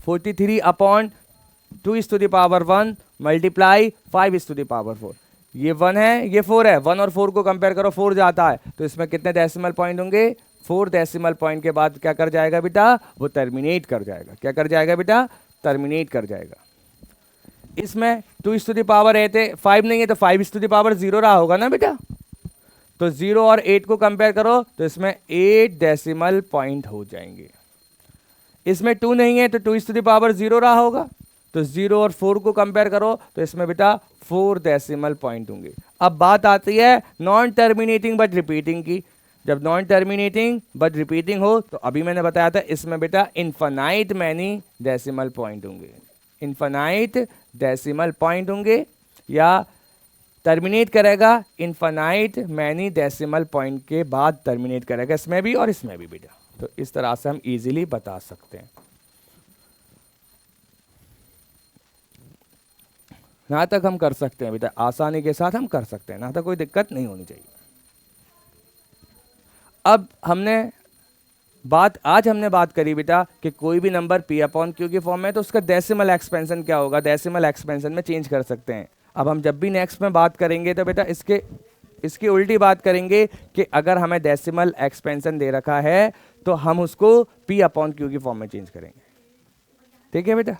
43/2⁻1 मल्टीप्लाई 5⁻4। ये 1 है, ये 4 है, 1 और 4 को कंपेयर करो, 4 जाता है, तो इसमें कितने डेसिमल पॉइंट होंगे, 4 डेसिमल पॉइंट के बाद क्या कर जाएगा बेटा, वो टर्मिनेट कर जाएगा। क्या कर जाएगा बेटा, टर्मिनेट कर जाएगा। इसमें 2⁻8 नहीं है तो 5⁻0 रहा होगा ना बेटा, तो 0 और 8 को कंपेयर करो तो इसमें 8 डेसिमल पॉइंट हो जाएंगे। इसमें 2 नहीं है तो 2⁻0 रहा होगा, तो 0 और 4 को कंपेयर करो तो इसमें बेटा 4 डेसिमल पॉइंट होंगे। अब बात आती है नॉन टर्मिनेटिंग बट रिपीटिंग की। जब नॉन टर्मिनेटिंग बट रिपीटिंग हो तो अभी मैंने बताया था इसमें बेटा इनफाइनाइट मैनी डेसिमल पॉइंट होंगे, इनफाइनाइट डेसिमल पॉइंट होंगे, या टर्मिनेट करेगा इनफाइनाइट मैनी डेसिमल पॉइंट के बाद टर्मिनेट करेगा, इसमें भी और इसमें भी बेटा। तो इस तरह से हम इजीली बता सकते हैं। यहां तक हम कर सकते हैं बेटा, आसानी के साथ हम कर सकते हैं, ना तो कोई दिक्कत नहीं होनी चाहिए। अब आज हमने बात करी बेटा कि कोई भी नंबर p/q की फॉर्म में तो उसका डेसिमल एक्सपेंशन क्या होगा, डेसिमल एक्सपेंशन में चेंज कर सकते हैं। अब हम जब भी नेक्स्ट में बात करेंगे तो बेटा इसकी उल्टी बात करेंगे कि अगर हमें डेसिमल एक्सपेंशन दे रखा है तो हम उसको p/q की फॉर्म में चेंज करेंगे, ठीक है बेटा।